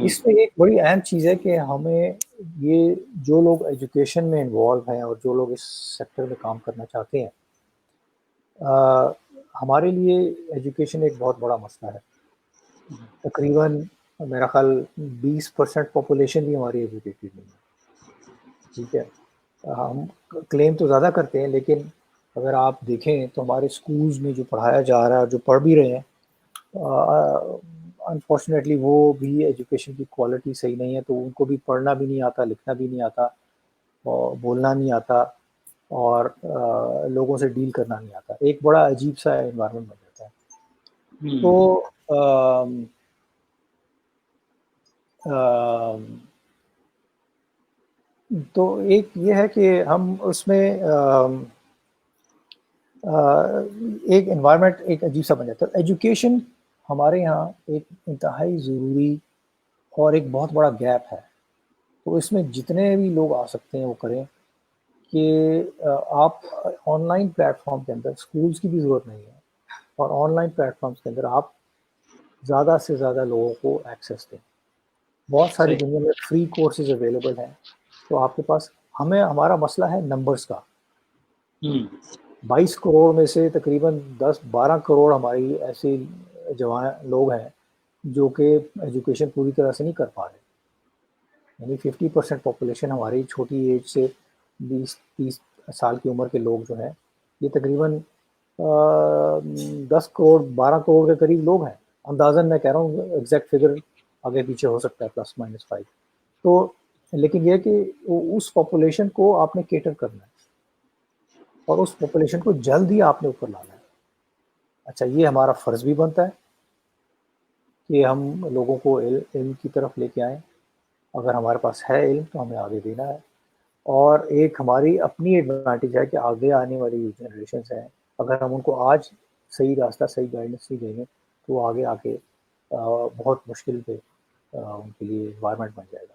B: اس میں ایک بڑی اہم چیز ہے کہ ہمیں یہ جو لوگ ایجوکیشن میں انوالو ہیں اور جو لوگ اس سیکٹر میں کام کرنا چاہتے ہیں, ہمارے لیے ایجوکیشن ایک بہت بڑا مسئلہ ہے. تقریباً میرا خیال 20% پاپولیشن بھی ہماری ایجوکیٹڈ نہیں ہے. ٹھیک ہے, ہم کلیم تو زیادہ کرتے ہیں, لیکن اگر آپ دیکھیں تو ہمارے اسکولز میں جو پڑھایا جا رہا ہے اور جو پڑھ بھی رہے ہیں, انفارچونیٹلی وہ بھی ایجوکیشن کی کوالٹی صحیح نہیں ہے. تو ان کو بھی پڑھنا بھی نہیں آتا, لکھنا بھی نہیں آتا, اور بولنا نہیں آتا, اور لوگوں سے ڈیل کرنا نہیں آتا. ایک بڑا عجیب سا انوائرمنٹ بن جاتا ہے. تو ایک یہ ہے کہ ہم اس میں ایک انوائرمنٹ ایک عجیب سا بن جاتا ہے. ایجوکیشن ہمارے یہاں ایک انتہائی ضروری اور ایک بہت بڑا گیپ ہے. تو اس میں جتنے بھی لوگ آ سکتے ہیں وہ کریں کہ آپ آن لائن پلیٹ فارم کے اندر اسکولس کی بھی ضرورت نہیں ہے، اور آن لائن پلیٹ فارمس کے اندر آپ زیادہ سے زیادہ لوگوں کو ایکسیس دیں. بہت ساری
A: صحیح.
B: دنیا میں فری کورسز اویلیبل ہیں. تو آپ کے پاس ہمارا مسئلہ ہے نمبرز کا. 22 کروڑ میں سے تقریباً 10-12 کروڑ ہماری ایسے جوان لوگ ہیں جو کہ ایجوکیشن پوری طرح سے نہیں کر پا رہے. یعنی 50% پاپولیشن ہماری چھوٹی ایج سے 20-30 سال کی عمر کے لوگ جو ہیں یہ تقریباً 10 کروڑ 12 کروڑ کے قریب لوگ ہیں. اندازاً میں کہہ رہا ہوں، ایگزیکٹ فگر آگے پیچھے ہو سکتا ہے +-5. تو لیکن یہ کہ اس پاپولیشن کو آپ نے کیٹر کرنا ہے اور اس پاپولیشن کو جلد ہی آپ نے اوپر لانا ہے. اچھا، یہ ہمارا فرض بھی بنتا ہے کہ ہم لوگوں کو علم کی طرف لے کے آئیں. اگر ہمارے پاس ہے علم تو ہمیں آگے دینا ہے. اور ایک ہماری اپنی ایڈوانٹیج ہے کہ آگے آنے والی جنریشنز ہیں، اگر ہم ان کو آج صحیح راستہ صحیح گائیڈنس نہیں دیں گے تو وہ آگے بہت مشکل پہ ان کے لیے انوائرمنٹ بن جائے گا.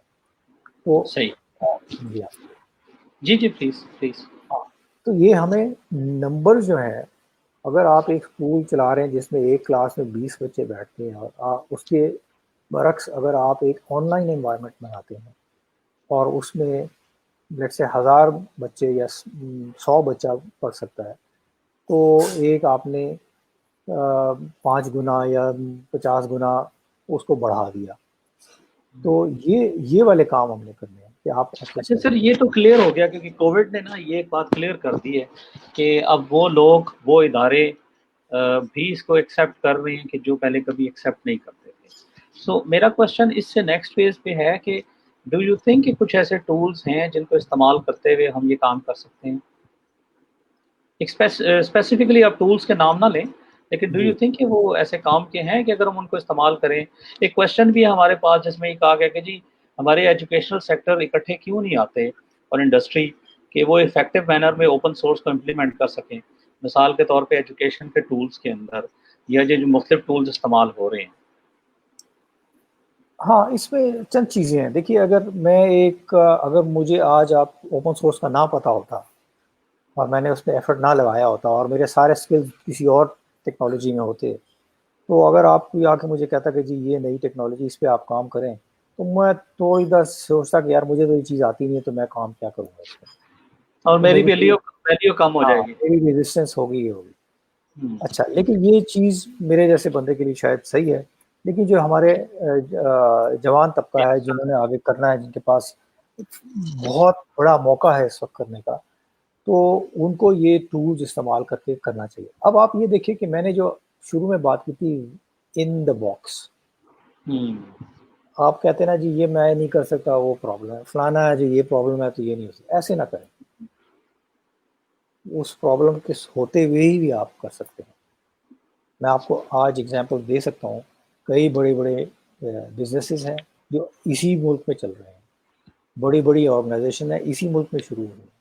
B: تو
A: صحیح.
B: جی
A: جی پلیز.
B: ہاں، تو یہ ہمیں نمبر جو ہیں، اگر آپ ایک اسکول چلا رہے ہیں جس میں ایک کلاس میں 20 بچے بیٹھتے ہیں اور اس کے برعکس اگر آپ ایک آن لائن انوائرمنٹ بناتے ہیں اور اس میں لیٹ سے 1000 بچے یا 100 بچہ پڑھ سکتا ہے، تو ایک آپ نے 5 گنا یا 50 گنا اس کو بڑھا دیا. تو یہ والے کام ہم نے کرنے ہیں کہ آپ ایکسس
A: اچھا
B: کریں.
A: سر، یہ تو کلیئر ہو گیا کیونکہ کووڈ نے نا یہ ایک بات کلیئر کر دی ہے کہ اب وہ لوگ وہ ادارے بھی اس کو ایکسیپٹ کر رہے ہیں کہ جو پہلے کبھی ایکسیپٹ نہیں کرتے تھے. سو میرا کوشچن اس سے نیکسٹ فیز پہ ہے کہ ڈو یو تھنک کہ کچھ ایسے ٹولز ہیں جن کو استعمال کرتے ہوئے ہم یہ کام کر سکتے ہیں؟ اسپیسیفکلی آپ ٹولز کے نام نہ لیں، لیکن ڈو
B: جی
A: یو تھنک کہ وہ ایسے کام کے ہیں کہ اگر ہم ان کو استعمال کریں؟ ایک کویشچن بھی ہے ہمارے پاس جس میں یہ کہا گیا کہ جی ہمارے ایجوکیشنل سیکٹر اکٹھے کیوں نہیں آتے اور انڈسٹری کہ وہ افیکٹو مینر میں اوپن سورس کو امپلیمنٹ کر سکیں، مثال کے طور پہ ایجوکیشن کے ٹولز کے اندر یا یہ جو مختلف ٹولز استعمال ہو رہے ہیں.
B: ہاں، اس میں چند چیزیں ہیں. دیکھیے، اگر مجھے آج آپ اوپن سورس کا نہ پتہ ہوتا اور میں نے اس میں ایفرٹ نہ لگایا ہوتا اور میرے سارے سکلز کسی اور ٹیکنالوجی میں ہوتے، تو اگر آپ کوئی آ کے مجھے کہتا کہ جی یہ نئی ٹیکنالوجی اس پہ آپ کام کریں، تو میں تو ادھر سوچتا کہ یار مجھے تو یہ چیز آتی نہیں ہے تو میں کام کیا کروں گا اس میں.
A: اور
B: تو
A: میری
B: میری
A: ویلیو کم ہو
B: ہاں
A: جائے گی.
B: میری ریزسٹنس ہوگی. اچھا، لیکن یہ چیز میرے جیسے بندے کے لیے شاید صحیح ہے، لیکن جو ہمارے جوان طبقہ ہے جنہوں نے آگے کرنا ہے، جن کے پاس بہت بڑا موقع ہے اس وقت کرنے کا، تو ان کو یہ ٹولز استعمال کر کے کرنا چاہیے. اب آپ یہ دیکھیں کہ میں نے جو شروع میں بات کی تھی ان دا باکس، آپ کہتے ہیں نا جی یہ میں نہیں کر سکتا، وہ پرابلم ہے، فلانا ہے جی یہ پرابلم ہے تو یہ نہیں ہو سکتا. ایسے نہ کریں. اس پرابلم کے ہوتے ہوئے ہی بھی آپ کر سکتے ہیں. میں آپ کو آج اگزامپل دے سکتا ہوں، کئی بڑے بڑے بزنسز ہیں جو اسی ملک میں چل رہے ہیں، بڑی بڑی آرگنائزیشن ہیں اسی ملک میں شروع ہوئی ہیں،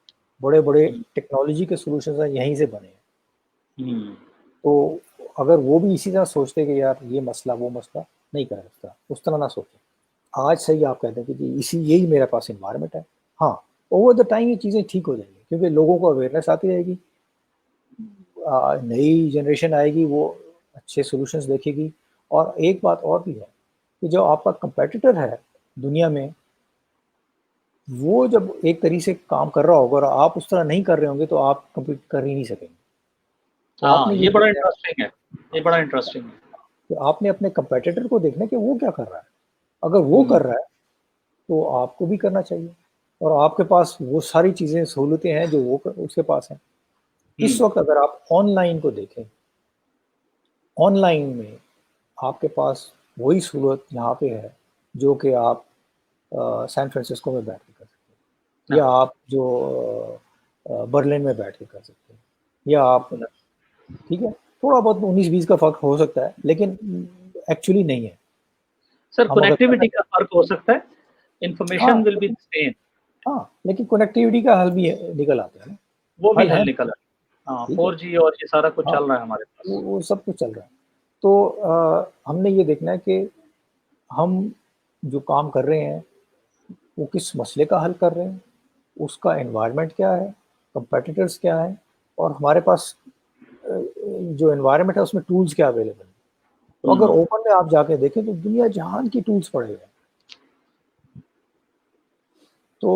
B: بڑے بڑے ٹیکنالوجی کے سولوشنز ہیں یہیں سے بنے ہیں. تو اگر وہ بھی اسی طرح سوچتے کہ یار یہ مسئلہ وہ مسئلہ نہیں کر سکتا، اس طرح نہ سوچیں. آج صحیح آپ کہتے ہیں کہ جی یہی میرے پاس انوائرمنٹ ہے. ہاں، اوور دا ٹائم یہ چیزیں ٹھیک ہو جائیں گی کیونکہ لوگوں کو اویئرنیس آتی رہے گی، نئی جنریشن آئے گی، وہ اچھے سولوشنز دیکھے گی. اور ایک بات اور بھی ہے کہ جو آپ کا کمپیٹیٹر ہے دنیا میں، وہ جب ایک طریقے سے کام کر رہا ہوگا اور آپ اس طرح نہیں کر رہے ہوں گے تو آپ کمپیٹ کر ہی نہیں سکیں گے. تو آپ
A: ہاں،
B: نے
A: یہ بڑا
B: دیکھنا ہے
A: انٹرسٹنگ ہے. یہ بڑا انٹرسٹنگ ہے.
B: کہ آپ نے اپنے کمپیٹیٹر کو دیکھنا کہ وہ کیا کر رہا ہے. اگر وہ کر رہا ہے تو آپ کو بھی کرنا چاہیے، اور آپ کے پاس وہ ساری چیزیں سہولتیں ہیں جو وہ اس کے پاس ہیں. اس وقت اگر آپ آن لائن کو دیکھیں، آن لائن میں آپ کے پاس وہی سہولت یہاں پہ ہے جو کہ آپ سین فرانسسکو میں بیٹھ کے کر سکتے ہیں، یا آپ جو برلن میں بیٹھ کے کر سکتے ہیں، یا آپ ٹھیک ہے تھوڑا بہت 19-20 کا فرق ہو سکتا ہے لیکن ایکچولی نہیں ہے.
A: سر
B: ہم اگر کرنا
A: کنیکٹیوٹی کا فرق ہو سکتا ہے،
B: ہاں
A: انفارمیشن ول بی سیم.
B: ہاں، لیکن کنیکٹیوٹی کا حل بھی نکل آتا ہے نا.
A: وہ بھی
B: حل ہے،
A: حل نکلا. ہاں،
B: ٹھیک ہے،
A: 4G اور یہ سارا کچھ
B: ہاں
A: چل رہا ہے ہمارے پاس.
B: وہ سب کچھ چل رہا ہے. تو ہم نے یہ دیکھنا ہے کہ ہم جو کام کر رہے ہیں وہ کس مسئلے کا حل کر رہے ہیں, اس کا انوائرمنٹ کیا ہے, کمپیٹیٹرز کیا ہیں, اور ہمارے پاس جو انوائرمنٹ ہے اس میں ٹولز کیا اویلیبل ہیں. تو اگر اوپن میں آپ جا کے دیکھیں تو دنیا جہان کی ٹولز پڑے ہوئے ہیں. تو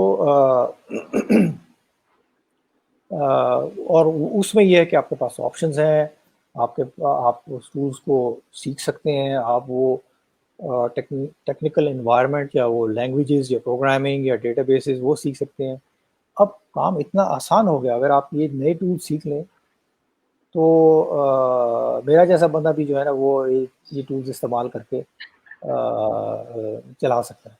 B: اور اس میں یہ ہے کہ آپ کے پاس آپشنز ہیں, آپ اس ٹولز کو سیکھ سکتے ہیں, آپ وہ ٹیکنیکل انوائرمنٹ یا وہ لینگویجز یا پروگرامنگ یا ڈیٹا بیسز وہ سیکھ سکتے ہیں. اب کام اتنا آسان ہو گیا, اگر آپ یہ نئے ٹول سیکھ لیں تو میرا جیسا بندہ بھی جو ہے نا وہ یہ ٹولز استعمال کر کے چلا سکتا ہے.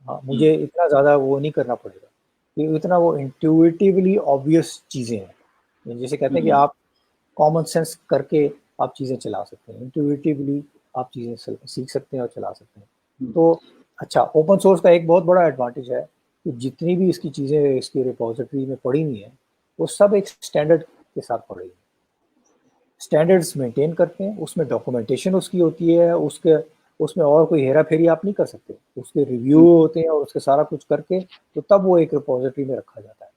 B: ہاں, مجھے اتنا زیادہ وہ نہیں کرنا پڑے گا, کہ اتنا وہ انٹیویٹیولی آبویس چیزیں ہیں, جیسے کہتے ہیں کہ آپ کامن سینس کر کے آپ چیزیں چلا سکتے ہیں, انٹیویٹیولی آپ چیزیں سیکھ سکتے ہیں اور چلا سکتے ہیں. تو اچھا, اوپن سورس کا ایک بہت بڑا ایڈوانٹیج ہے کہ جتنی بھی اس کی چیزیں اس کی ریپوزیٹری میں پڑی ہوئی ہیں وہ سب ایک اسٹینڈرڈ کے ساتھ پڑی ہیں, اسٹینڈرڈس مینٹین کرتے ہیں, اس میں ڈاکومنٹیشن اس کی ہوتی ہے, اس میں اور کوئی ہیرا پھیری آپ نہیں کر سکتے, اس کے ریویو ہوتے ہیں اور اس کے سارا کچھ کر کے تو تب وہ ایک ریپوزیٹری میں رکھا جاتا ہے.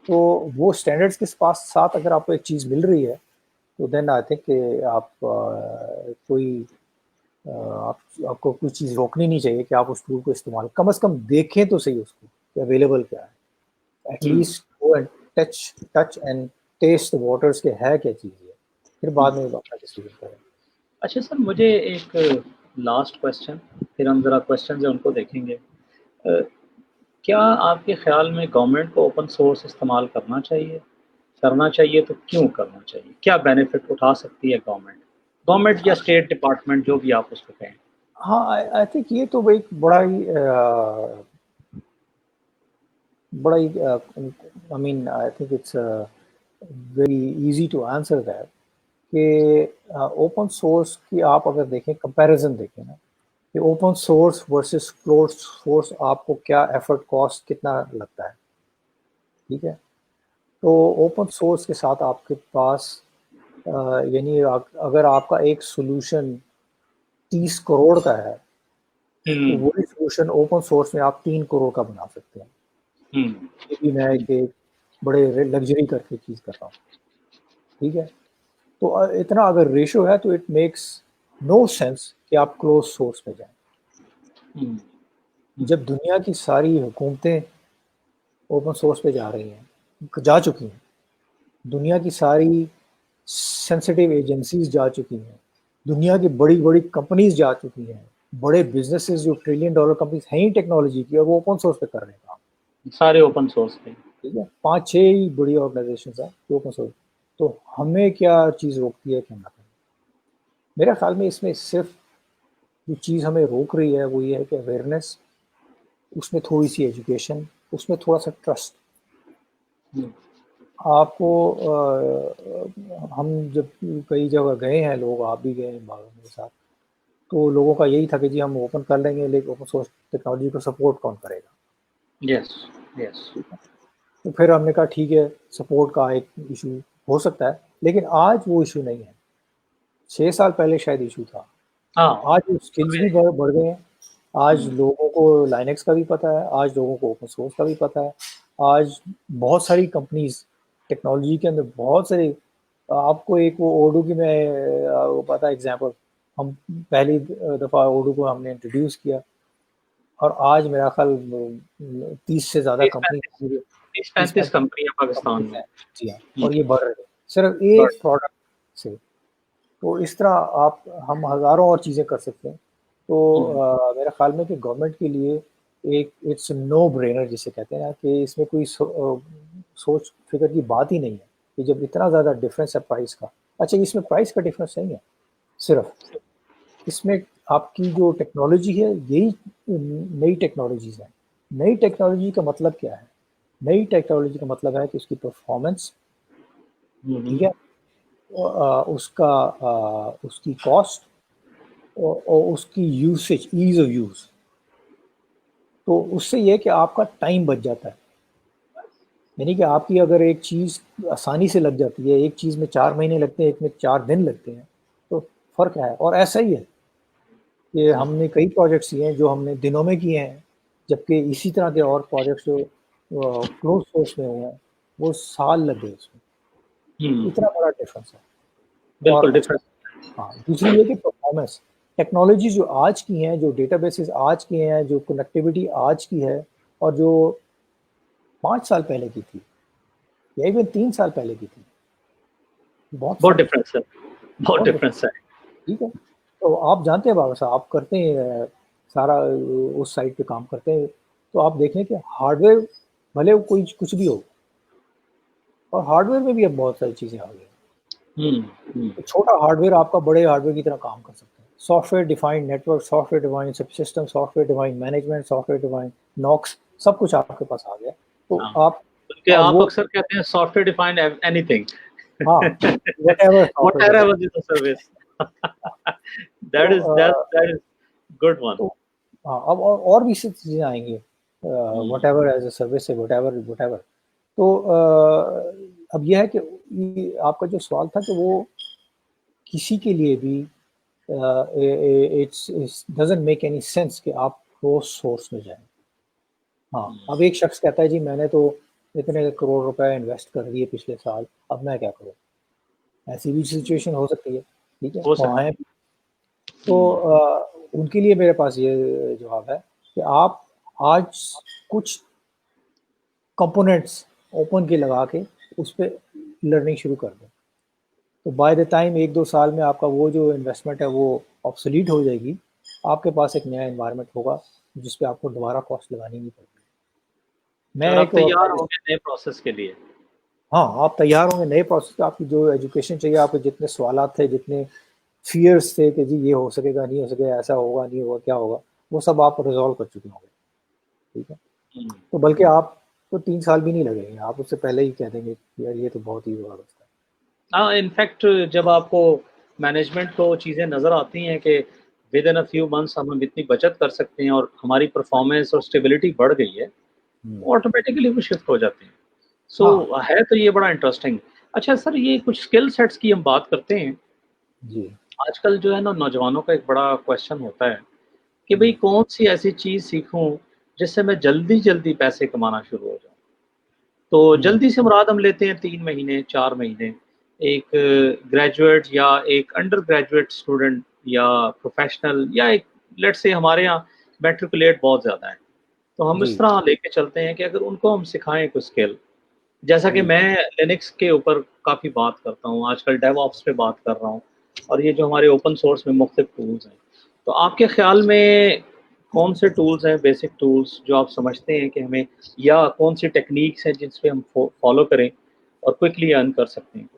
B: تو وہ اسٹینڈرڈس کے ساتھ اگر آپ کو ایک چیز مل رہی ہے تو دین آئی تھنک کہ آپ آپ کو کوئی چیز روکنی نہیں چاہیے کہ آپ اس ٹول کو استعمال کم از کم دیکھیں تو صحیح اس کو کہ اویلیبل کیا ہے, at least go and touch and test waters کے ہے کیا چیز ہے, پھر بعد میں اپنا ڈیسیژن کریں.
A: اچھا سر, مجھے ایک لاسٹ کویشچن, پھر ہم ذرا کویشچنز ہیں ان کو دیکھیں گے. کیا آپ کے خیال میں گورنمنٹ کو اوپن سورس استعمال کرنا چاہیے تو کیوں کرنا چاہیے, کیا بینیفٹ اٹھا سکتی ہے گورنمنٹ یا اسٹیٹ ڈپارٹمنٹ, جو بھی آپ اس کو کہیں؟
B: ہاں, آئی تھنک یہ تو ایک بڑا ہی I mean I think it's very easy to answer that کہ اوپن سورس کی آپ اگر دیکھیں کمپیریزن دیکھیں نا کہ open source versus closed source آپ کو کیا ایفرٹ کاسٹ کتنا لگتا ہے, ٹھیک ہے. تو اوپن سورس کے ساتھ آپ کے پاس یعنی اگر آپ کا ایک سولوشن 30 کروڑ کا ہے تو وہی سولوشن اوپن سورس میں آپ 3 کروڑ کا بنا سکتے ہیں. یہ بھی میں ایک بڑے لگژری کر کے چیز کر رہا ہوں, ٹھیک ہے. تو اتنا اگر ریشو ہے تو اٹ میکس نو سینس کہ آپ کلوز سورس پہ جائیں. جب دنیا کی ساری حکومتیں اوپن سورس پہ جا رہی ہیں, جا چکی ہیں, دنیا کی ساری سینسٹیو ایجنسیز جا چکی ہیں, دنیا کی بڑی بڑی کمپنیز جا چکی ہیں, بڑے بزنسز جو $1 ٹریلین کمپنیز ہیں ہی ٹیکنالوجی کی, اور وہ اوپن سورس پہ کر رہے ہیں کام,
A: سارے اوپن سورس پہ,
B: ٹھیک ہے. 5-6 ہی بڑی آرگنائزیشنز ہیں جو اوپن سورس. تو ہمیں کیا چیز روکتی ہے کہ نہ کریں؟ میرے خیال میں اس میں صرف جو چیز ہمیں روک رہی ہے وہ یہ ہے کہ اویئرنیس, اس میں تھوڑی سی ایجوکیشن, اس میں تھوڑا سا ٹرسٹ. آپ کو ہم جب کئی جگہ گئے ہیں, لوگ آپ بھی گئے ہیں میرے ساتھ, تو لوگوں کا یہی تھا کہ جی ہم اوپن کر لیں گے لیکن اوپن سورس ٹیکنالوجی کو سپورٹ کون کرے گا.
A: یس یس.
B: تو پھر ہم نے کہا ٹھیک ہے, سپورٹ کا ایک ایشو ہو سکتا ہے, لیکن آج وہ ایشو نہیں ہے. 6 سال پہلے شاید ایشو تھا, آج اسکلز بھی بڑھ گئے ہیں. آج لوگوں کو لائنکس کا بھی پتہ ہے, آج لوگوں کو اوپن سورس کا بھی پتہ ہے. آج بہت ساری کمپنیز ٹیکنالوجی کے اندر بہت ساری, آپ کو ایک وہ اردو کی میں پتہ ایگزامپل, ہم پہلی دفعہ اردو کو ہم نے انٹروڈیوس کیا اور آج میرا خیال 30 سے زیادہ کمپنی
A: 35 کمپنیاں پاکستان میں,
B: جی ہاں, اور یہ بڑھ رہے ہیں صرف ایک پروڈکٹ سے. تو اس طرح ہم ہزاروں اور چیزیں کر سکتے ہیں. تو میرا خیال میں کہ گورنمنٹ کے لیے ایک اٹس نو برینر جسے کہتے ہیں کہ اس میں کوئی سوچ فکر کی بات ہی نہیں ہے کہ جب اتنا زیادہ ڈفرینس ہے پرائس کا. اچھا, اس میں پرائس کا ڈفرینس نہیں ہے, صرف اس میں آپ کی جو ٹیکنالوجی ہے یہی نئی ٹیکنالوجیز ہیں. نئی ٹیکنالوجی کا مطلب کیا ہے؟ نئی ٹیکنالوجی کا مطلب ہے کہ اس کی پرفارمنس, ٹھیک ہے, اس کی کاسٹ اور اس کی یوسیج, ایز آف یوز. تو اس سے یہ کہ آپ کا ٹائم بچ جاتا ہے, یعنی کہ آپ کی اگر ایک چیز آسانی سے لگ جاتی ہے, ایک چیز میں 4 مہینے لگتے ہیں, ایک میں 4 دن لگتے ہیں, تو فرق ہے. اور ایسا ہی ہے کہ ہم نے کئی پروجیکٹس کیے ہیں جو ہم نے دنوں میں کیے ہیں, جبکہ اسی طرح کے اور پروجیکٹس جو کلوز سورس میں ہوئے ہیں وہ سال لگ گئے اس میں. اتنا بڑا ڈفرینس ہے. اور
A: بالکل ڈفرینس.
B: ہاں دوسری یہ کہ پرفارمنس ٹیکنالوجی جو آج کی ہیں, جو ڈیٹا بیسز آج کے ہیں, جو کنیکٹیوٹی آج کی ہے اور جو 5 سال پہلے کی تھی یا ایون 3 سال پہلے کی تھی, بہت
A: بہت
B: فرق ہے.
A: ڈفرینس ہے, بہت ڈفرینس ہے.
B: ٹھیک ہے, تو آپ جانتے ہیں بابا صاحب, آپ کرتے ہیں سارا اس سائٹ پہ کام کرتے ہیں, تو آپ دیکھیں کہ ہارڈ ویئر بھلے وہ کوئی کچھ بھی ہو, اور ہارڈ ویئر میں بھی اب بہت ساری چیزیں آ گئی ہیں. چھوٹا ہارڈ ویئر آپ کا بڑے ہارڈ ویئر کی طرح کام کر سکتے ہیں. Software defined network, software defined subsystem, software defined management, software defined NOCs, سب کچھ آپ کے پاس آ گیا. تو آپ
A: بلکہ
B: اور
A: آپ
B: وہ
A: اکثر کہتے ہیں سافٹ ویئر ڈیفائنڈ اینی تھنگ,
B: ہاں whatever software
A: whatever is the service. that is good one.
B: تو ہاں اب اور بھی سے چیزیں آئیں گی, what ever as a service ہے, وٹ ایور. تو اب یہ ہے کہ آپ کا جو سوال تھا کہ وہ کسی کے لیے بھی ڈزنٹ میک اینی سینس کہ آپ کلوز سورس میں جائیں. ہاں اب ایک شخص کہتا ہے جی میں نے تو اتنے کروڑ روپے انویسٹ کر دیے پچھلے سال, اب میں کیا کروں. ایسی بھی سچویشن ہو سکتی ہے, ٹھیک ہے, وہاں ہے. تو ان کے لیے میرے پاس یہ جواب ہے کہ آپ آج کچھ کمپوننٹس اوپن کے لگا کے اس پہ لرننگ شروع کر دیں, تو بائی دا ٹائم 1-2 سال میں آپ کا وہ جو انویسٹمنٹ ہے وہ آبسولیٹ ہو جائے گی. آپ کے پاس ایک نیا انوائرمنٹ ہوگا جس پہ آپ کو دوبارہ کاسٹ لگانی نہیں پڑے گی. میں
A: اور آپ
B: ایک
A: تیار ہوں گے نئے پروسیس کے لیے.
B: ہاں آپ تیار ہوں گے نئے پروسیس. آپ کی جو ایجوکیشن چاہیے, آپ کے جتنے سوالات تھے, جتنے فیئرس تھے کہ جی یہ ہو سکے گا نہیں ہو سکے گا, ایسا ہوگا نہیں ہوگا, کیا ہوگا, وہ سب آپ ریزالو کر چکے ہوں گے. ٹھیک ہے, تو بلکہ آپ کو 3 سال بھی نہیں لگیں گے, آپ اس سے پہلے ہی کہہ دیں گے یار یہ تو بہت ہی زبردست ہے.
A: ہاں انفیکٹ جب آپ کو مینجمنٹ کو چیزیں نظر آتی ہیں کہ with in a few months ہم اتنی بچت کر سکتے ہیں اور ہماری پرفارمنس اور اسٹیبلٹی بڑھ گئی ہے, آٹومیٹیکلی وہ شفٹ ہو جاتے ہیں. سو ہے تو یہ بڑا انٹرسٹنگ. اچھا سر, یہ کچھ اسکل سیٹس کی ہم بات کرتے ہیں.
B: جی
A: آج کل جو ہے نا نوجوانوں کا ایک بڑا کویشچن ہوتا ہے کہ بھئی کون سی ایسی چیز سیکھوں جس سے میں جلدی پیسے کمانا شروع ہو جاؤں. تو جلدی سے مراد ہم لیتے ہیں 3 مہینے 4 مہینے. ایک گریجویٹ یا ایک انڈر گریجویٹ اسٹوڈنٹ یا پروفیشنل یا ایک لیٹ سے ہمارے یہاں میٹریکولیٹ بہت زیادہ ہیں, تو ہم اس
B: جی
A: طرح لے کے چلتے ہیں کہ اگر ان کو ہم سکھائیں کوئی اسکل, جیسا کہ
B: جی
A: میں لینکس کے اوپر کافی بات کرتا ہوں, آج کل ڈیو آپس پہ بات کر رہا ہوں, اور یہ جو ہمارے اوپن سورس میں مختلف ٹولز ہیں, تو آپ کے خیال میں کون سے ٹولز ہیں بیسک ٹولز جو آپ سمجھتے ہیں کہ ہمیں, یا کون سی ٹیکنیکس ہیں جس پہ ہم فالو کریں اور کوئکلی ارن کر سکتے ہیں کچھ.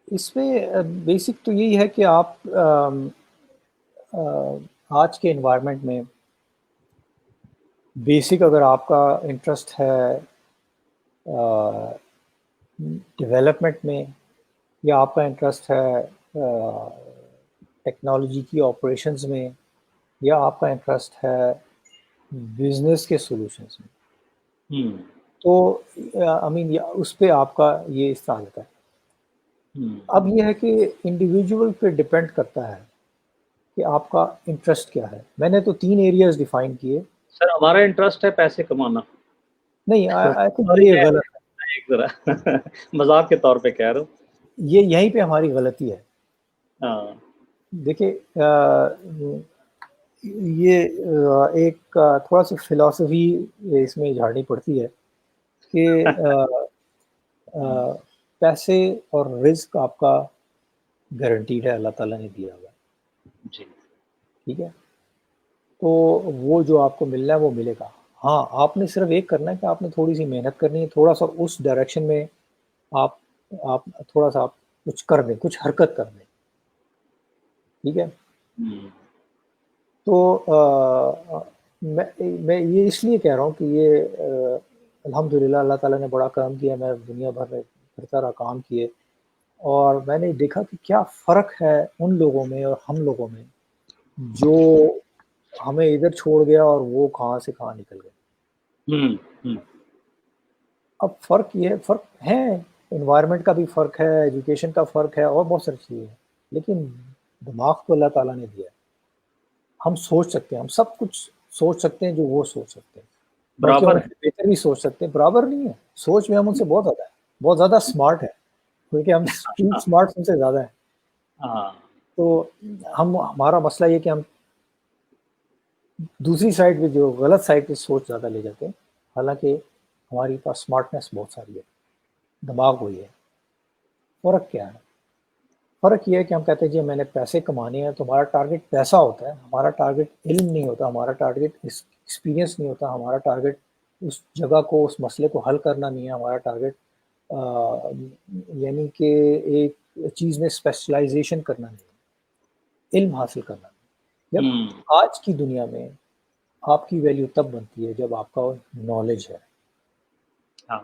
B: اس میں بیسک تو یہی ہے کہ آپ آج کے انوائرمنٹ میں بیسک اگر آپ کا انٹرسٹ ہے ڈیولپمنٹ میں, یا آپ کا انٹرسٹ ہے ٹیکنالوجی کی آپریشنز میں, یا آپ کا انٹرسٹ ہے بزنس کے سولوشنز میں, تو اس پہ آپ کا یہ استعمال ہے. اب یہ ہے کہ انڈیویجول پہ ڈپینڈ کرتا ہے کہ آپ کا انٹرسٹ کیا ہے. میں نے تو 3 ایریاز ڈیفائن کیے.
A: سر ہمارا انٹرسٹ ہے پیسے کمانا.
B: نہیں آئی تھنک یہ غلط ہے,
A: ایک ذرا مذاق کے طور پہ کہہ رہا ہوں.
B: یہ یہیں پہ ہماری غلطی ہے.
A: ہاں
B: دیکھیں یہ ایک تھوڑا سی فلاسفی اس میں جھاڑنی پڑتی ہے کہ پیسے اور رزق آپ کا گارنٹیڈ ہے, اللہ تعالیٰ نے دیا ہوا ہے.
A: جی
B: ٹھیک ہے, تو وہ جو آپ کو ملنا ہے وہ ملے گا. ہاں آپ نے صرف ایک کرنا ہے کہ آپ نے تھوڑی سی محنت کرنی ہے, تھوڑا سا اس ڈائریکشن میں آپ تھوڑا سا آپ کچھ کر دیں, کچھ حرکت کر دیں. ٹھیک ہے, تو میں یہ اس لیے کہہ رہا ہوں کہ یہ الحمدللہ اللہ تعالیٰ نے بڑا کرم کیا. میں دنیا بھر میں پھرتا رہا, کام کیے, اور میں نے دیکھا کہ کیا فرق ہے ان لوگوں میں اور ہم لوگوں میں جو ہمیں ادھر چھوڑ گیا اور وہ کہاں سے کہاں نکل گئے. اب فرق ہے انوائرمنٹ کا بھی فرق ہے, ایجوکیشن کا فرق ہے, اور بہت ساری چیزیں ہیں. لیکن دماغ کو اللہ تعالیٰ نے دیا ہے. ہم سوچ سکتے ہیں, ہم سب کچھ سوچ سکتے ہیں جو وہ سوچ سکتے ہیں, بلکہ
A: برابر
B: ان
A: ہے.
B: سے بہتر بھی سوچ سکتے ہیں. برابر نہیں ہے, سوچ میں ہم ان سے بہت زیادہ ہیں, بہت زیادہ اسمارٹ ہے, کیونکہ ہم اسٹریٹ اسمارٹ ان سے زیادہ ہیں.
A: ہاں
B: تو ہمارا مسئلہ یہ کہ ہم دوسری سائڈ پہ جو غلط سائڈ پہ سوچ زیادہ لے جاتے ہیں, حالانکہ ہماری پاس اسمارٹنیس بہت ساری ہے, دماغ وہی ہے. فرق کیا ہے؟ فرق یہ ہے کہ ہم کہتے ہیں جی میں نے پیسے کمانے ہیں, تو ہمارا ٹارگیٹ پیسہ ہوتا ہے, ہمارا ٹارگیٹ علم نہیں ہوتا, ہمارا ٹارگیٹ ایکسپیرینس نہیں ہوتا, ہمارا ٹارگیٹ اس جگہ کو, اس مسئلے کو حل کرنا نہیں ہے, ہمارا ٹارگیٹ یعنی کہ ایک چیز میں اسپیشلائزیشن کرنا نہیں ہے, علم حاصل کرنا نہیں. جب آج کی دنیا میں آپ کی ویلیو تب بنتی ہے جب آپ کا نالج ہے,
A: ہاں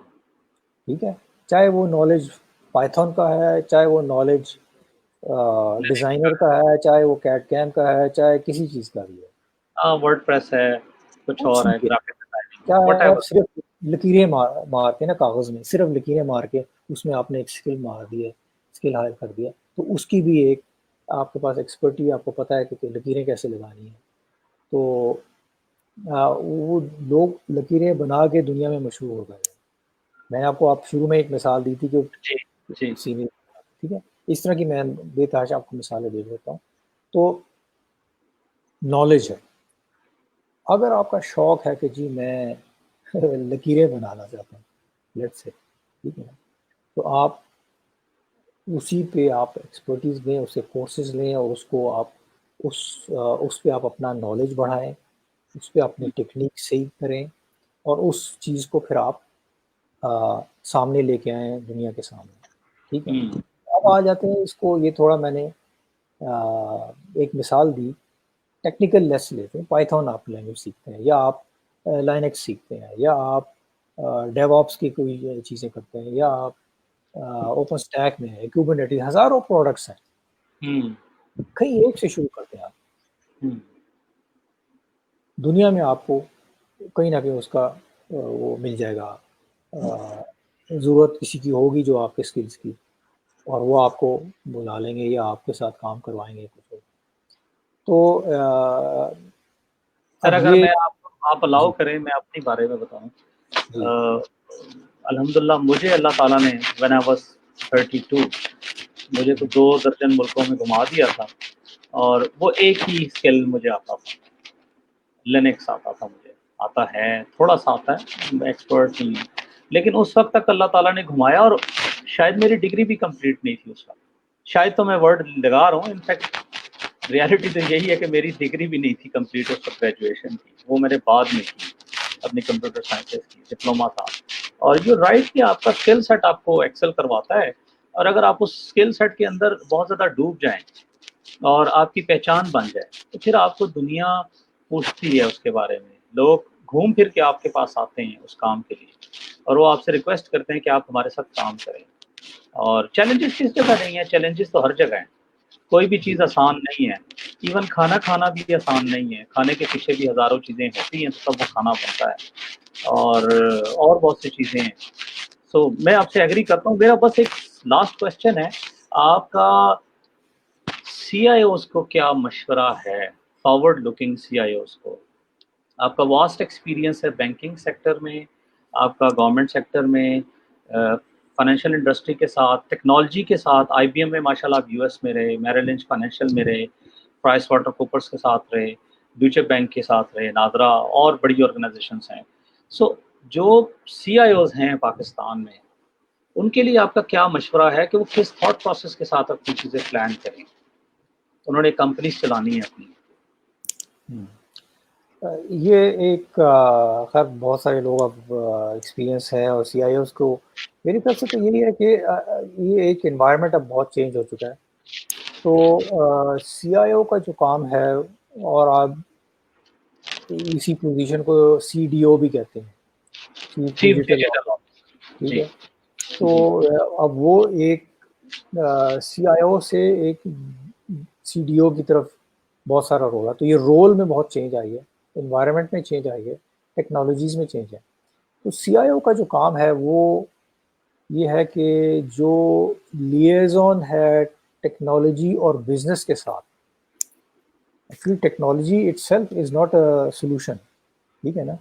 B: ٹھیک ہے, چاہے وہ نالج پائتھون کا ہے, چاہے وہ نالج ڈیزائنر کا ہے, چاہے وہ کیٹ کیم کا ہے, چاہے کسی چیز کا بھی ہے.
A: ہاں ورڈ پریس ہے, کچھ
B: کچھ
A: اور ہے,
B: بھی ہے,
A: گرافک ڈیزائننگ
B: کیا
A: ہے, وٹ
B: ہے, آپ
A: ایور.
B: صرف لکیریں مار کے نا کاغذ میں, صرف لکیریں مار کے اس میں آپ نے ایک اسکل مار دی ہے, اسکل ہائر کر دیا, تو اس کی بھی ایک آپ کے پاس ایکسپرٹی, آپ کو پتہ ہے کہ لکیریں کیسے لگانی ہیں. تو وہ لوگ لکیریں بنا کے دنیا میں مشہور ہو گئے ہیں. میں نے آپ شروع میں ایک مثال دی تھی کہ
A: جی جی
B: سینئر, ٹھیک ہے, اس طرح کی میں بے تحاشا آپ کو مثالیں دے دیتا ہوں. تو نالج ہے, اگر آپ کا شوق ہے کہ جی میں لکیریں بنانا چاہتا ہوں, لیٹ سے, ٹھیک ہے, تو آپ اسی پہ آپ ایکسپرٹیز لیں, اس سے کورسز لیں, اور اس کو آپ اس پہ آپ اپنا نالج بڑھائیں, اس پہ اپنی ٹیکنیک صحیح کریں, اور اس چیز کو پھر آپ سامنے لے کے آئیں دنیا کے سامنے, ٹھیک ہے. اب آ جاتے ہیں اس کو, یہ تھوڑا میں نے ایک مثال دی, ٹیکنیکل لیس لیتے ہیں, پائتھون آپ لینگویج سیکھتے ہیں, یا آپ لائنکس سیکھتے ہیں, یا آپ ڈیو آپس کی کوئی چیزیں کرتے ہیں, یا آپ اوپن اسٹیک میں ہے, کیوبرنیٹیز, ہزاروں پروڈکٹس ہیں, کہیں ایک سے شروع کرتے ہیں آپ. دنیا میں آپ کو کہیں نہ کہیں اس کا وہ مل جائے گا, ضرورت کسی کی ہوگی جو آپ کے اسکلس کی, اور وہ آپ کو بلا لیں گے یا آپ کے ساتھ کام کروائیں گے کچھ. تو
A: سر
B: اب
A: اگر
B: یہ,
A: میں آپ الاؤ
B: جی
A: کریں میں اپنے بارے میں بتاؤں,
B: جی
A: الحمدللہ مجھے اللہ تعالیٰ نے when I was 32 مجھے تو 2 درجن ملکوں میں گھما دیا تھا, اور وہ ایک ہی اسکل مجھے آتا تھا, لینکس آتا تھا, مجھے آتا ہے, تھوڑا سا آتا ہے, ایکسپرٹ نہیں, لیکن اس وقت تک اللہ تعالیٰ نے گھمایا, اور شاید میری ڈگری بھی کمپلیٹ نہیں تھی اس وقت, شاید تو میں ورڈ لگا رہا ہوں, انفیکٹ ریالٹی تو یہی ہے کہ میری ڈگری بھی نہیں تھی کمپلیٹ, اس وقت گریجویشن تھی, وہ میرے بعد میں تھی, اپنی کمپیوٹر سائنسز کی ڈپلوما تھا. اور یہ رائٹ کہ آپ کا اسکل سیٹ آپ کو ایکسل کرواتا ہے, اور اگر آپ اس اسکل سیٹ کے اندر بہت زیادہ ڈوب جائیں اور آپ کی پہچان بن جائے, تو پھر آپ کو دنیا پوچھتی ہے اس کے بارے میں, لوگ گھوم پھر کے آپ کے پاس آتے ہیں اس کام کے لیے, اور وہ آپ سے ریکویسٹ کرتے ہیں کہ آپ ہمارے ساتھ کام کریں. اور چیلنجز کس جگہ نہیں ہیں, چیلنجز تو ہر جگہ ہیں, کوئی بھی
B: جی
A: چیز آسان نہیں ہے, ایون کھانا کھانا بھی آسان نہیں ہے, کھانے کے پیچھے بھی ہزاروں چیزیں ہوتی ہیں, تو تب وہ کھانا بنتا ہے, اور بہت سی چیزیں ہیں. سو میں آپ سے ایگری کرتا ہوں. میرا بس ایک لاسٹ کوشچن ہے, آپ کا سی آئی اوز کو کیا مشورہ ہے, فارورڈ لکنگ سی آئی اوز کو, آپ کا واسٹ ایکسپیرینس ہے بینکنگ سیکٹر میں, آپ کا گورنمنٹ سیکٹر میں, فائنینشیل انڈسٹری کے ساتھ, ٹیکنالوجی کے ساتھ, آئی بی ایم میں ماشاء اللہ آپ یو ایس میں رہے, میرل لنچ فائنینشیل میں رہے, پرائس واٹر کوپرس کے ساتھ رہے, ڈیوچے بینک کے ساتھ رہے, نادرا, اور بڑی آرگنائزیشنس ہیں. سو جو سی آئی اوز ہیں پاکستان میں, ان کے لیے آپ کا کیا مشورہ ہے کہ وہ کس تھاٹ پروسیس کے ساتھ اپنی چیزیں پلان کریں, انہوں نے کمپنیز چلانی ہے اپنی.
B: یہ ایک خیر بہت سارے لوگ اب ایکسپیرینس ہے, اور سی آئی اوز کو میری طرف سے تو یہی ہے کہ یہ ایک انوائرمنٹ اب بہت چینج ہو چکا ہے. تو سی آئی او کا جو کام ہے, اور آپ اسی پوزیشن کو سی ڈی او بھی کہتے ہیں, chief
A: chief
B: digital
A: digital
B: officer, ٹھیک
A: جی
B: ہے. تو
A: جی
B: اب وہ ایک سی آئی او سے ایک سی ڈی او کی طرف بہت سارا رول ہے. تو یہ رول میں بہت چینج آئی ہے, انوائرمنٹ میں چینج آئی ہے, ٹیکنالوجیز میں چینج ہے. تو سی آئی او کا جو کام ہے وہ یہ ہے کہ جو لیزون ہے ٹیکنالوجی اور بزنس کے ساتھ. Actually technology it self is not a solution, ٹھیک ہے نا.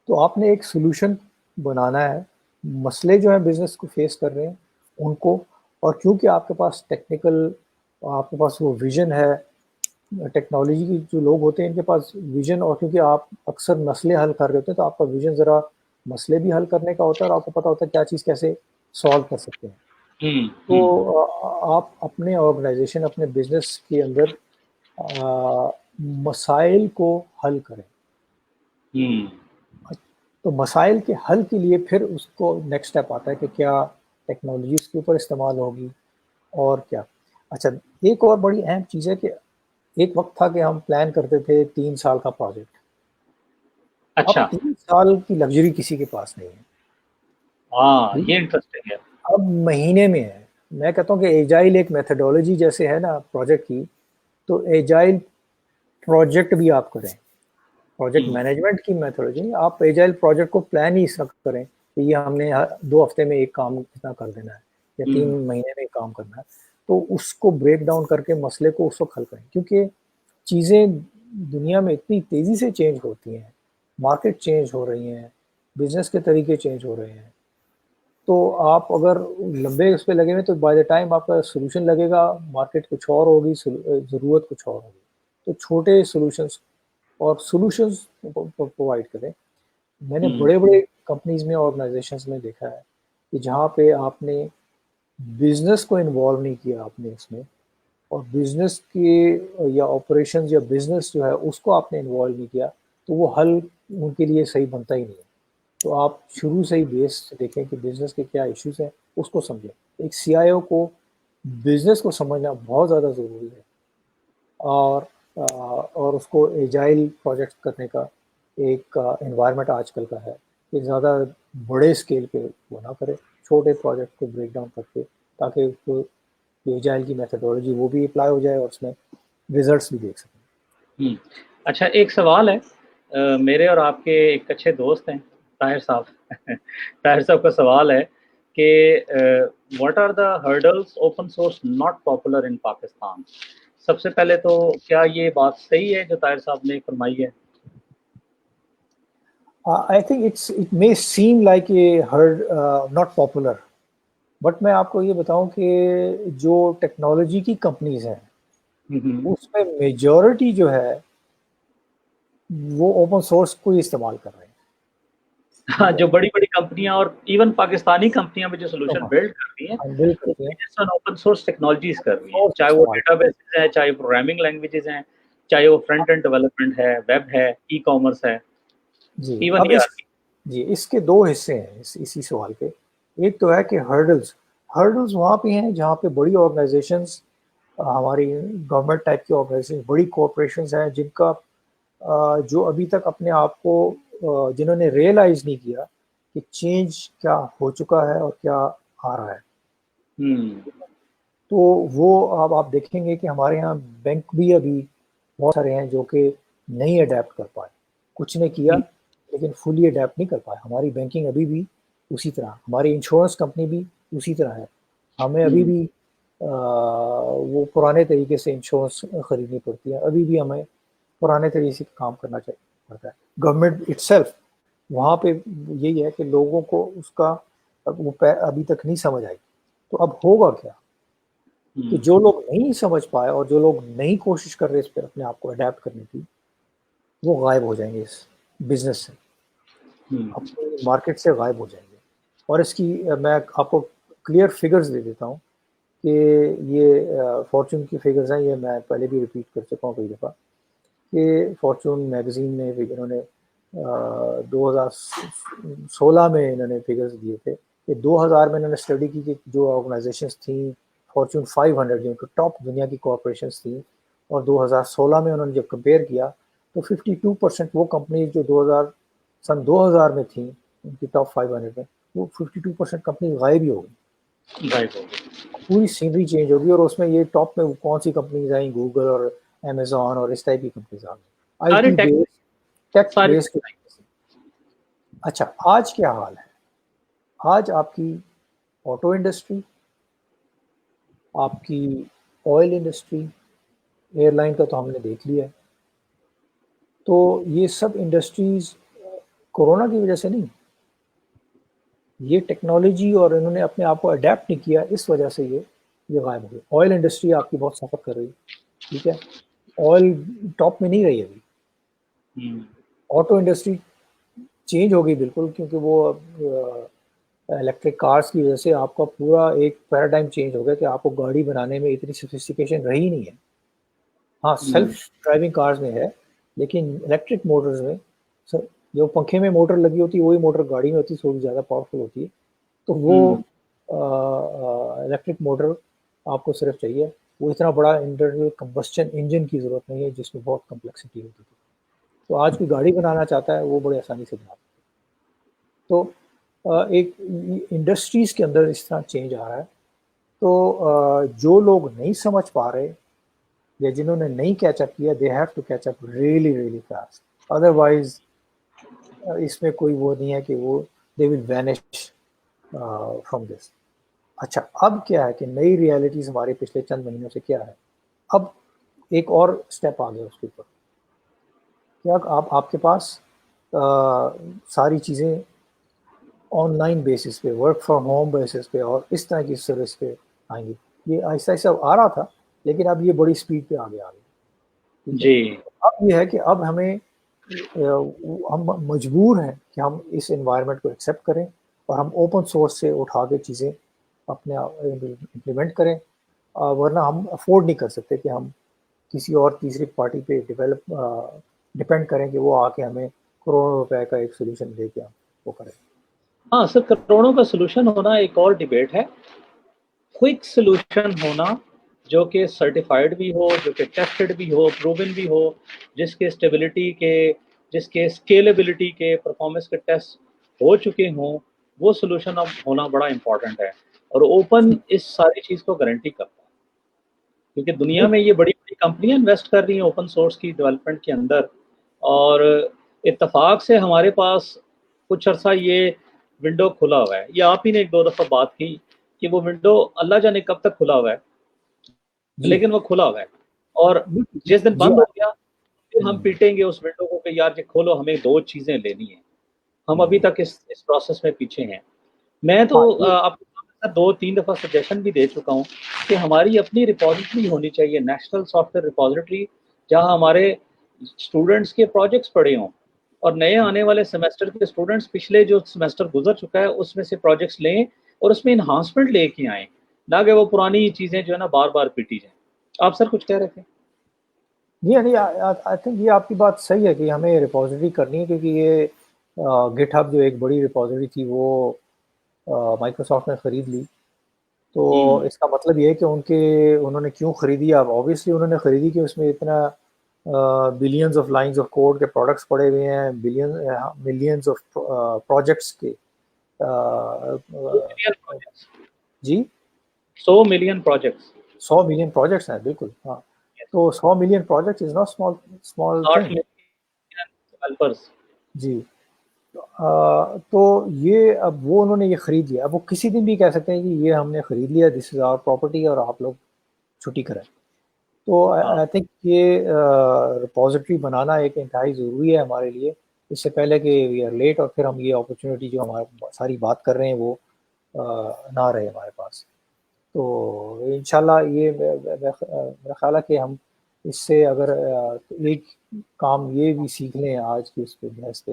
B: تو آپ نے ایک سولوشن بنانا ہے, مسئلے جو ہیں بزنس کو فیس کر رہے ہیں ان کو, اور کیونکہ آپ کے پاس ٹیکنیکل, آپ کے پاس وہ ویژن ہے, ٹیکنالوجی کی جو لوگ ہوتے ہیں ان کے پاس ویژن, اور کیونکہ آپ اکثر مسئلے حل کر رہے ہوتے ہیں تو آپ کا ویژن ذرا مسئلے بھی حل کرنے کا ہوتا ہے اور آپ کو پتہ ہوتا ہے کیا چیز کیسے سالو کر سکتے ہیں. تو آپ اپنے آرگنائزیشن, اپنے بزنس کے اندر مسائل کو حل کریں. تو مسائل کے حل کے لیے پھر اس کو نیکسٹ اسٹیپ آتا ہے کہ کیا ٹیکنالوجی اس کے اوپر استعمال ہوگی اور کیا. اچھا, ایک اور بڑی اہم چیز ہے کہ ایک وقت تھا کہ ہم پلان کرتے تھے 3 سال کا پروجیکٹ. اب
A: اچھا,
B: 3 سال کی لگژری کسی کے پاس نہیں ہے.
A: ہاں یہ انٹرسٹنگ ہے.
B: اب مہینے میں ہے. میں کہتا ہوں کہ ایجائل ایک میتھڈولوجی جیسے ہے نا پروجیکٹ کی, تو ایجائل پروجیکٹ بھی آپ کریں. پروجیکٹ مینجمنٹ کی میتھڈولوجی, آپ ایجائل پروجیکٹ کو پلان ہی اس طرح کریں کہ یہ ہم نے 2 ہفتے میں ایک کام اتنا کر دینا ہے یا 3 مہینے میں ایک کام کرنا ہے. تو اس کو بریک ڈاؤن کر کے مسئلے کو اس وقت حل کریں, کیونکہ چیزیں دنیا میں اتنی تیزی سے چینج ہوتی ہیں, مارکیٹ چینج ہو رہی ہیں, بزنس کے طریقے چینج ہو رہے ہیں. تو آپ اگر لمبے اس پہ لگے ہوئے تو بائی دا ٹائم آپ کا سولوشن لگے گا مارکیٹ کچھ اور ہوگی, ضرورت کچھ اور ہوگی. تو چھوٹے سولوشنس اور سولوشنز پرووائڈ کریں. میں نے بڑے بڑے کمپنیز میں, آرگنائزیشنز میں دیکھا ہے کہ جہاں پہ آپ نے بزنس کو انوالو نہیں کیا آپ نے اس میں, اور بزنس کے یا آپریشنز یا بزنس جو ہے اس کو آپ نے انوالو نہیں کیا, تو وہ حل ان کے لیے صحیح بنتا ہی نہیں ہے. تو آپ شروع سے ہی بیس دیکھیں کہ بزنس کے کیا ایشوز ہیں, اس کو سمجھیں. ایک سی آئی او کو بزنس کو سمجھنا بہت زیادہ ضروری ہے, اور اس کو ایجائل پروجیکٹ کرنے کا ایک انوائرمنٹ آج کل کا ہے کہ زیادہ بڑے اسکیل پہ وہ نہ کرے, چھوٹے پروجیکٹ کو بریک ڈاؤن کر کے, تاکہ اس کو ایجائل کی میتھڈولوجی وہ بھی اپلائی ہو جائے اور اس میں ریزلٹس بھی دیکھ سکیں.
A: اچھا, ایک سوال ہے, میرے اور آپ کے ایک اچھے دوست ہیں طاہر صاحب. طاہر صاحب کا سوال ہے کہ what are the hurdles open source not popular in Pakistan. سب سے پہلے تو کیا یہ بات صحیح ہے جو طاہر صاحب نے فرمائی ہے؟
B: I think it may seem like a not popular, but میں آپ کو یہ بتاؤں کہ جو ٹیکنالوجی کی کمپنیز ہیں اس میں میجورٹی جو ہے وہ اوپن سورس کو ہی استعمال کر رہے ہیں.
A: ہاں, جو بڑی بڑی کمپنیاں اور ایون پاکستانی کمپنیاں بھی جو سولوشن بلڈ کرتی ہیں وہ اوپن سورس ٹیکنالوجیز کر رہی ہیں, چاہے وہ ڈیٹا بیسز ہیں, چاہے پروگرامنگ لینگویجز ہیں, چاہے وہ فرنٹ اینڈ ڈیولپمنٹ ہے, ویب ہے, ای کامرس ہے.
B: جی, اب اس کے 2 حصے ہیں اسی سوال کے. ایک تو ہے کہ ہرڈلز وہاں پہ ہیں جہاں پہ بڑی آرگنائزیشنز, ہماری گورنمنٹ ٹائپ کی آرگنائزیشن, بڑی کارپوریشنز ہیں جن کا جو ابھی تک اپنے آپ کو, جنہوں نے ریئلائز نہیں کیا کہ چینج کیا ہو چکا ہے اور کیا آ رہا ہے. تو وہ اب آپ دیکھیں گے کہ ہمارے ہاں بینک بھی ابھی بہت سارے ہیں جو کہ نہیں اڈیپٹ کر پائے. کچھ نے کیا لیکن فلی اڈیپٹ نہیں کر پائے. ہماری بینکنگ ابھی بھی اسی طرح, ہماری انشورنس کمپنی بھی اسی طرح ہے. ہمیں ابھی بھی وہ پرانے طریقے سے انشورنس خریدنی پڑتی ہے, ابھی بھی ہمیں پرانے طریقے سے کام کرنا پڑتا ہے. گورنمنٹ اٹ سیلف وہاں پہ یہی ہے کہ لوگوں کو اس کا وہ ابھی تک نہیں سمجھ آئی. تو اب ہوگا کیا کہ جو لوگ نہیں سمجھ پائے اور جو لوگ نہیں کوشش کر رہے اس پہ اپنے آپ کو اڈیپٹ کرنے کی, وہ غائب ہو جائیں گے اس بزنس سے, اپنی مارکیٹ سے غائب ہو جائیں گے. اور اس کی میں آپ کو کلیئر فگرز دے دیتا ہوں کہ یہ فارچون کی فگرز ہیں, یہ میں پہلے بھی ریپیٹ کر چکا ہوں کئی دفعہ کہ فارچون میگزین نے انہوں نے 2016 میں انہوں نے فگرز دیے تھے کہ 2000 میں انہوں نے اسٹڈی کی کہ جو آرگنائزیشنز تھیں فارچون 500 جو ٹاپ دنیا کی کارپوریشنز تھیں, اور 2016 میں انہوں نے جب کمپیئر کیا تو 52% وہ کمپنیز جو سن 2000 میں تھیں ان کی ٹاپ 500 میں, وہ 52% کمپنی غائب ہی ہو گئی. پوری سینری چینج ہوگی, اور اس میں یہ ٹاپ میں کون سی کمپنیز آئیں, گوگل اور امیزون اور اس ٹائپ کی کمپنیز آ گئی, آئی ٹی بیس, ٹیک بیس. اچھا, آج کیا حال ہے؟ آج آپ کی آٹو انڈسٹری, آپ کی آئل انڈسٹری، ایئر لائن کا تو ہم نے دیکھ لیا ہے. تو یہ سب انڈسٹریز کورونا کی وجہ سے نہیں، یہ ٹیکنالوجی اور انہوں نے اپنے آپ کو اڈیپٹ نہیں کیا، اس وجہ سے یہ غائب ہو گئی. آئل انڈسٹری آپ کی بہت سفر کر رہی ہے، ٹھیک ہے، آئل ٹاپ میں نہیں رہی ابھی. آٹو انڈسٹری چینج ہو گئی بالکل، کیونکہ وہ الیکٹرک کارز کی وجہ سے آپ کا پورا ایک پیراڈائم چینج ہو گیا کہ آپ کو گاڑی بنانے میں اتنی سوفسٹیکیشن رہی نہیں ہے. ہاں سیلف ڈرائیونگ کارز میں ہے، لیکن الیکٹرک موٹرز میں جو پنکھے میں موٹر لگی ہوتی ہے وہی موٹر گاڑی میں ہوتی ہے، تھوڑی زیادہ پاورفل ہوتی ہے. تو وہ الیکٹرک موٹر آپ کو صرف چاہیے، وہ اتنا بڑا انٹرنل کمبسچن انجن کی ضرورت نہیں ہے جس میں بہت کمپلیکسٹی ہوتی تھی. تو آج کوئی گاڑی بنانا چاہتا ہے وہ بڑے آسانی سے بنا. تو ایک انڈسٹریز کے اندر اس طرح چینج آ رہا ہے. تو جو لوگ نہیں سمجھ پا رہے یا جنہوں نے نہیں کیچ اپ کیا، they have to catch up really really fast, otherwise اس میں کوئی وہ نہیں ہے کہ وہ دے ول وینش فرام دس. اچھا اب کیا ہے کہ نئی ریالٹیز ہمارے پچھلے چند مہینوں سے کیا ہے، اب ایک اور اسٹیپ آ گیا اس کے اوپر. کیا آپ کے پاس ساری چیزیں آن لائن بیسس پہ، ورک فرام ہوم بیسس پہ اور اس طرح کی سروس پہ آئیں گی. یہ آہستہ آہستہ آ رہا تھا لیکن اب یہ بڑی سپیڈ پہ آگے آ گئی.
A: جی
B: اب یہ ہے کہ اب ہم مجبور ہیں کہ ہم اس انوائرمنٹ کو ایکسیپٹ کریں اور ہم اوپن سورس سے اٹھا کے چیزیں اپنے امپلیمنٹ کریں، ورنہ ہم افورڈ نہیں کر سکتے کہ ہم کسی اور تیسری پارٹی پہ ڈپینڈ کریں کہ وہ آ کے ہمیں کروڑوں روپے کا ایک سولوشن دے کے ہم وہ کریں.
A: ہاں سر، کروڑوں کا سلوشن ہونا ایک اور ڈیبیٹ ہے. کوئک سلوشن ہونا جو کہ سرٹیفائڈ بھی ہو، جو کہ ٹیسٹڈ بھی ہو، پروون بھی ہو، جس کے اسٹیبلٹی کے، جس کے اسکیلیبلٹی کے، پرفارمنس کے ٹیسٹ ہو چکے ہوں، وہ سلوشن اب ہونا بڑا امپورٹنٹ ہے. اور اوپن اس ساری چیز کو گارنٹی کرتا ہے، کیونکہ دنیا میں یہ بڑی بڑی کمپنیاں انویسٹ کر رہی ہیں اوپن سورس کی ڈیولپمنٹ کے اندر. اور اتفاق سے ہمارے پاس کچھ عرصہ یہ ونڈو کھلا ہوا ہے. یہ آپ ہی نے ایک دو دفعہ بات کی کہ وہ ونڈو اللہ جانے کب تک کھلا ہوا ہے،
B: جی
A: لیکن وہ کھلا ہوا ہے. اور جس دن
B: جی
A: بند ہو گیا پھر ہم پیٹیں گے اس ونڈو کو کہ یار یہ کھولو، ہمیں دو چیزیں لینی ہیں. ہم ابھی تک اس پروسیس میں پیچھے ہیں. میں تو
B: ہاں
A: آپ کو دو تین دفعہ سجیشن بھی دے چکا ہوں کہ ہماری اپنی ریپوزیٹری ہونی چاہیے، نیشنل سافٹ ویئر ریپوزیٹری، جہاں ہمارے اسٹوڈنٹس کے پروجیکٹس پڑے ہوں اور نئے آنے والے سیمسٹر کے اسٹوڈنٹس پچھلے جو سیمسٹر گزر چکا ہے اس میں سے پروجیکٹس لیں اور اس میں انہانسمنٹ لے کے آئیں، نہ کہ وہ پرانی چیزیں جو ہے نا بار بار پیٹی جائیں. آپ سر کچھ کہہ رہے تھے؟
B: نہیں آئی تھنک یہ آپ کی بات صحیح ہے کہ ہمیں ریپوزیٹری کرنی ہے، کیونکہ یہ گٹ ہب جو ایک بڑی ریپوزیٹری تھی وہ مائکروسافٹ نے خرید لی. تو اس کا مطلب یہ ہے کہ انہوں نے کیوں خریدی. اب آبویسلی انہوں نے خریدی کہ اس میں اتنا billions of lines of code کے پروڈکٹس پڑے ہوئے ہیں، ملینز آف پروجیکٹس کے. جی
A: 100 ملین پروجیکٹس،
B: 100 ملین پروجیکٹس ہیں، بالکل ہاں. تو 100 million project is not small
A: 60
B: thing.
A: Million developers.
B: جی تو یہ اب وہ انہوں نے یہ خرید لیا. اب وہ کسی دن بھی کہہ سکتے ہیں کہ یہ ہم نے خرید لیا، دس از آور پراپرٹی، اور آپ لوگ چھٹی کریں. تو آئی تھنک یہ ریپوزیٹری بنانا ایک انتہائی ضروری ہے ہمارے لیے، اس سے پہلے کہ وی آر لیٹ اور پھر ہم یہ اپرچونیٹی جو ہمارے ساری بات کر رہے ہیں وہ نہ رہے ہمارے پاس. تو انشاءاللہ یہ میرا خیال ہے کہ ہم اس سے اگر ایک کام یہ بھی سیکھ لیں آج کی اس پہ بحث پہ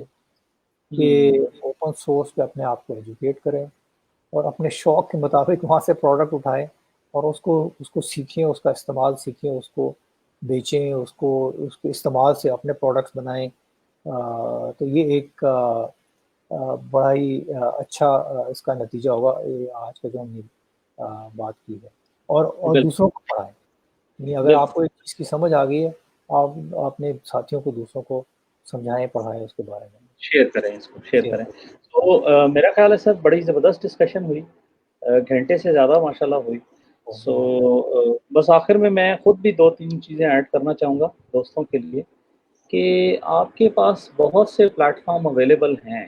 B: کہ اوپن سورس پہ اپنے آپ کو ایجوکیٹ کریں اور اپنے شوق کے مطابق وہاں سے پروڈکٹ اٹھائیں اور اس کو سیکھیں، اس کا استعمال سیکھیں، اس کو بیچیں، اس کے استعمال سے اپنے پروڈکٹس بنائیں. تو یہ ایک بڑا ہی اچھا اس کا نتیجہ ہوگا یہ آج کا جو ہم نے بات کی ہے. اور دوسروں کو پڑھائیں، یعنی اگر آپ کو ایک چیز کی سمجھ آ گئی ہے آپ اپنے ساتھیوں کو، دوسروں کو سمجھائیں، پڑھائیں اس کے بارے میں،
A: شیئر کریں، اس کو شیئر کریں. تو میرا خیال ہے سر بڑی زبردست ڈسکشن ہوئی، گھنٹے سے زیادہ ماشاءاللہ ہوئی. سو بس آخر میں خود بھی دو تین چیزیں ایڈ کرنا چاہوں گا دوستوں کے لیے کہ آپ کے پاس بہت سے پلیٹ فارم اویلیبل ہیں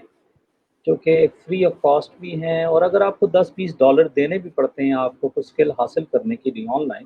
A: جو کہ فری آف کاسٹ بھی ہیں، اور اگر آپ کو $10-20 دینے بھی پڑتے ہیں آپ کو کوئی اسکل حاصل کرنے کے لیے آن لائن،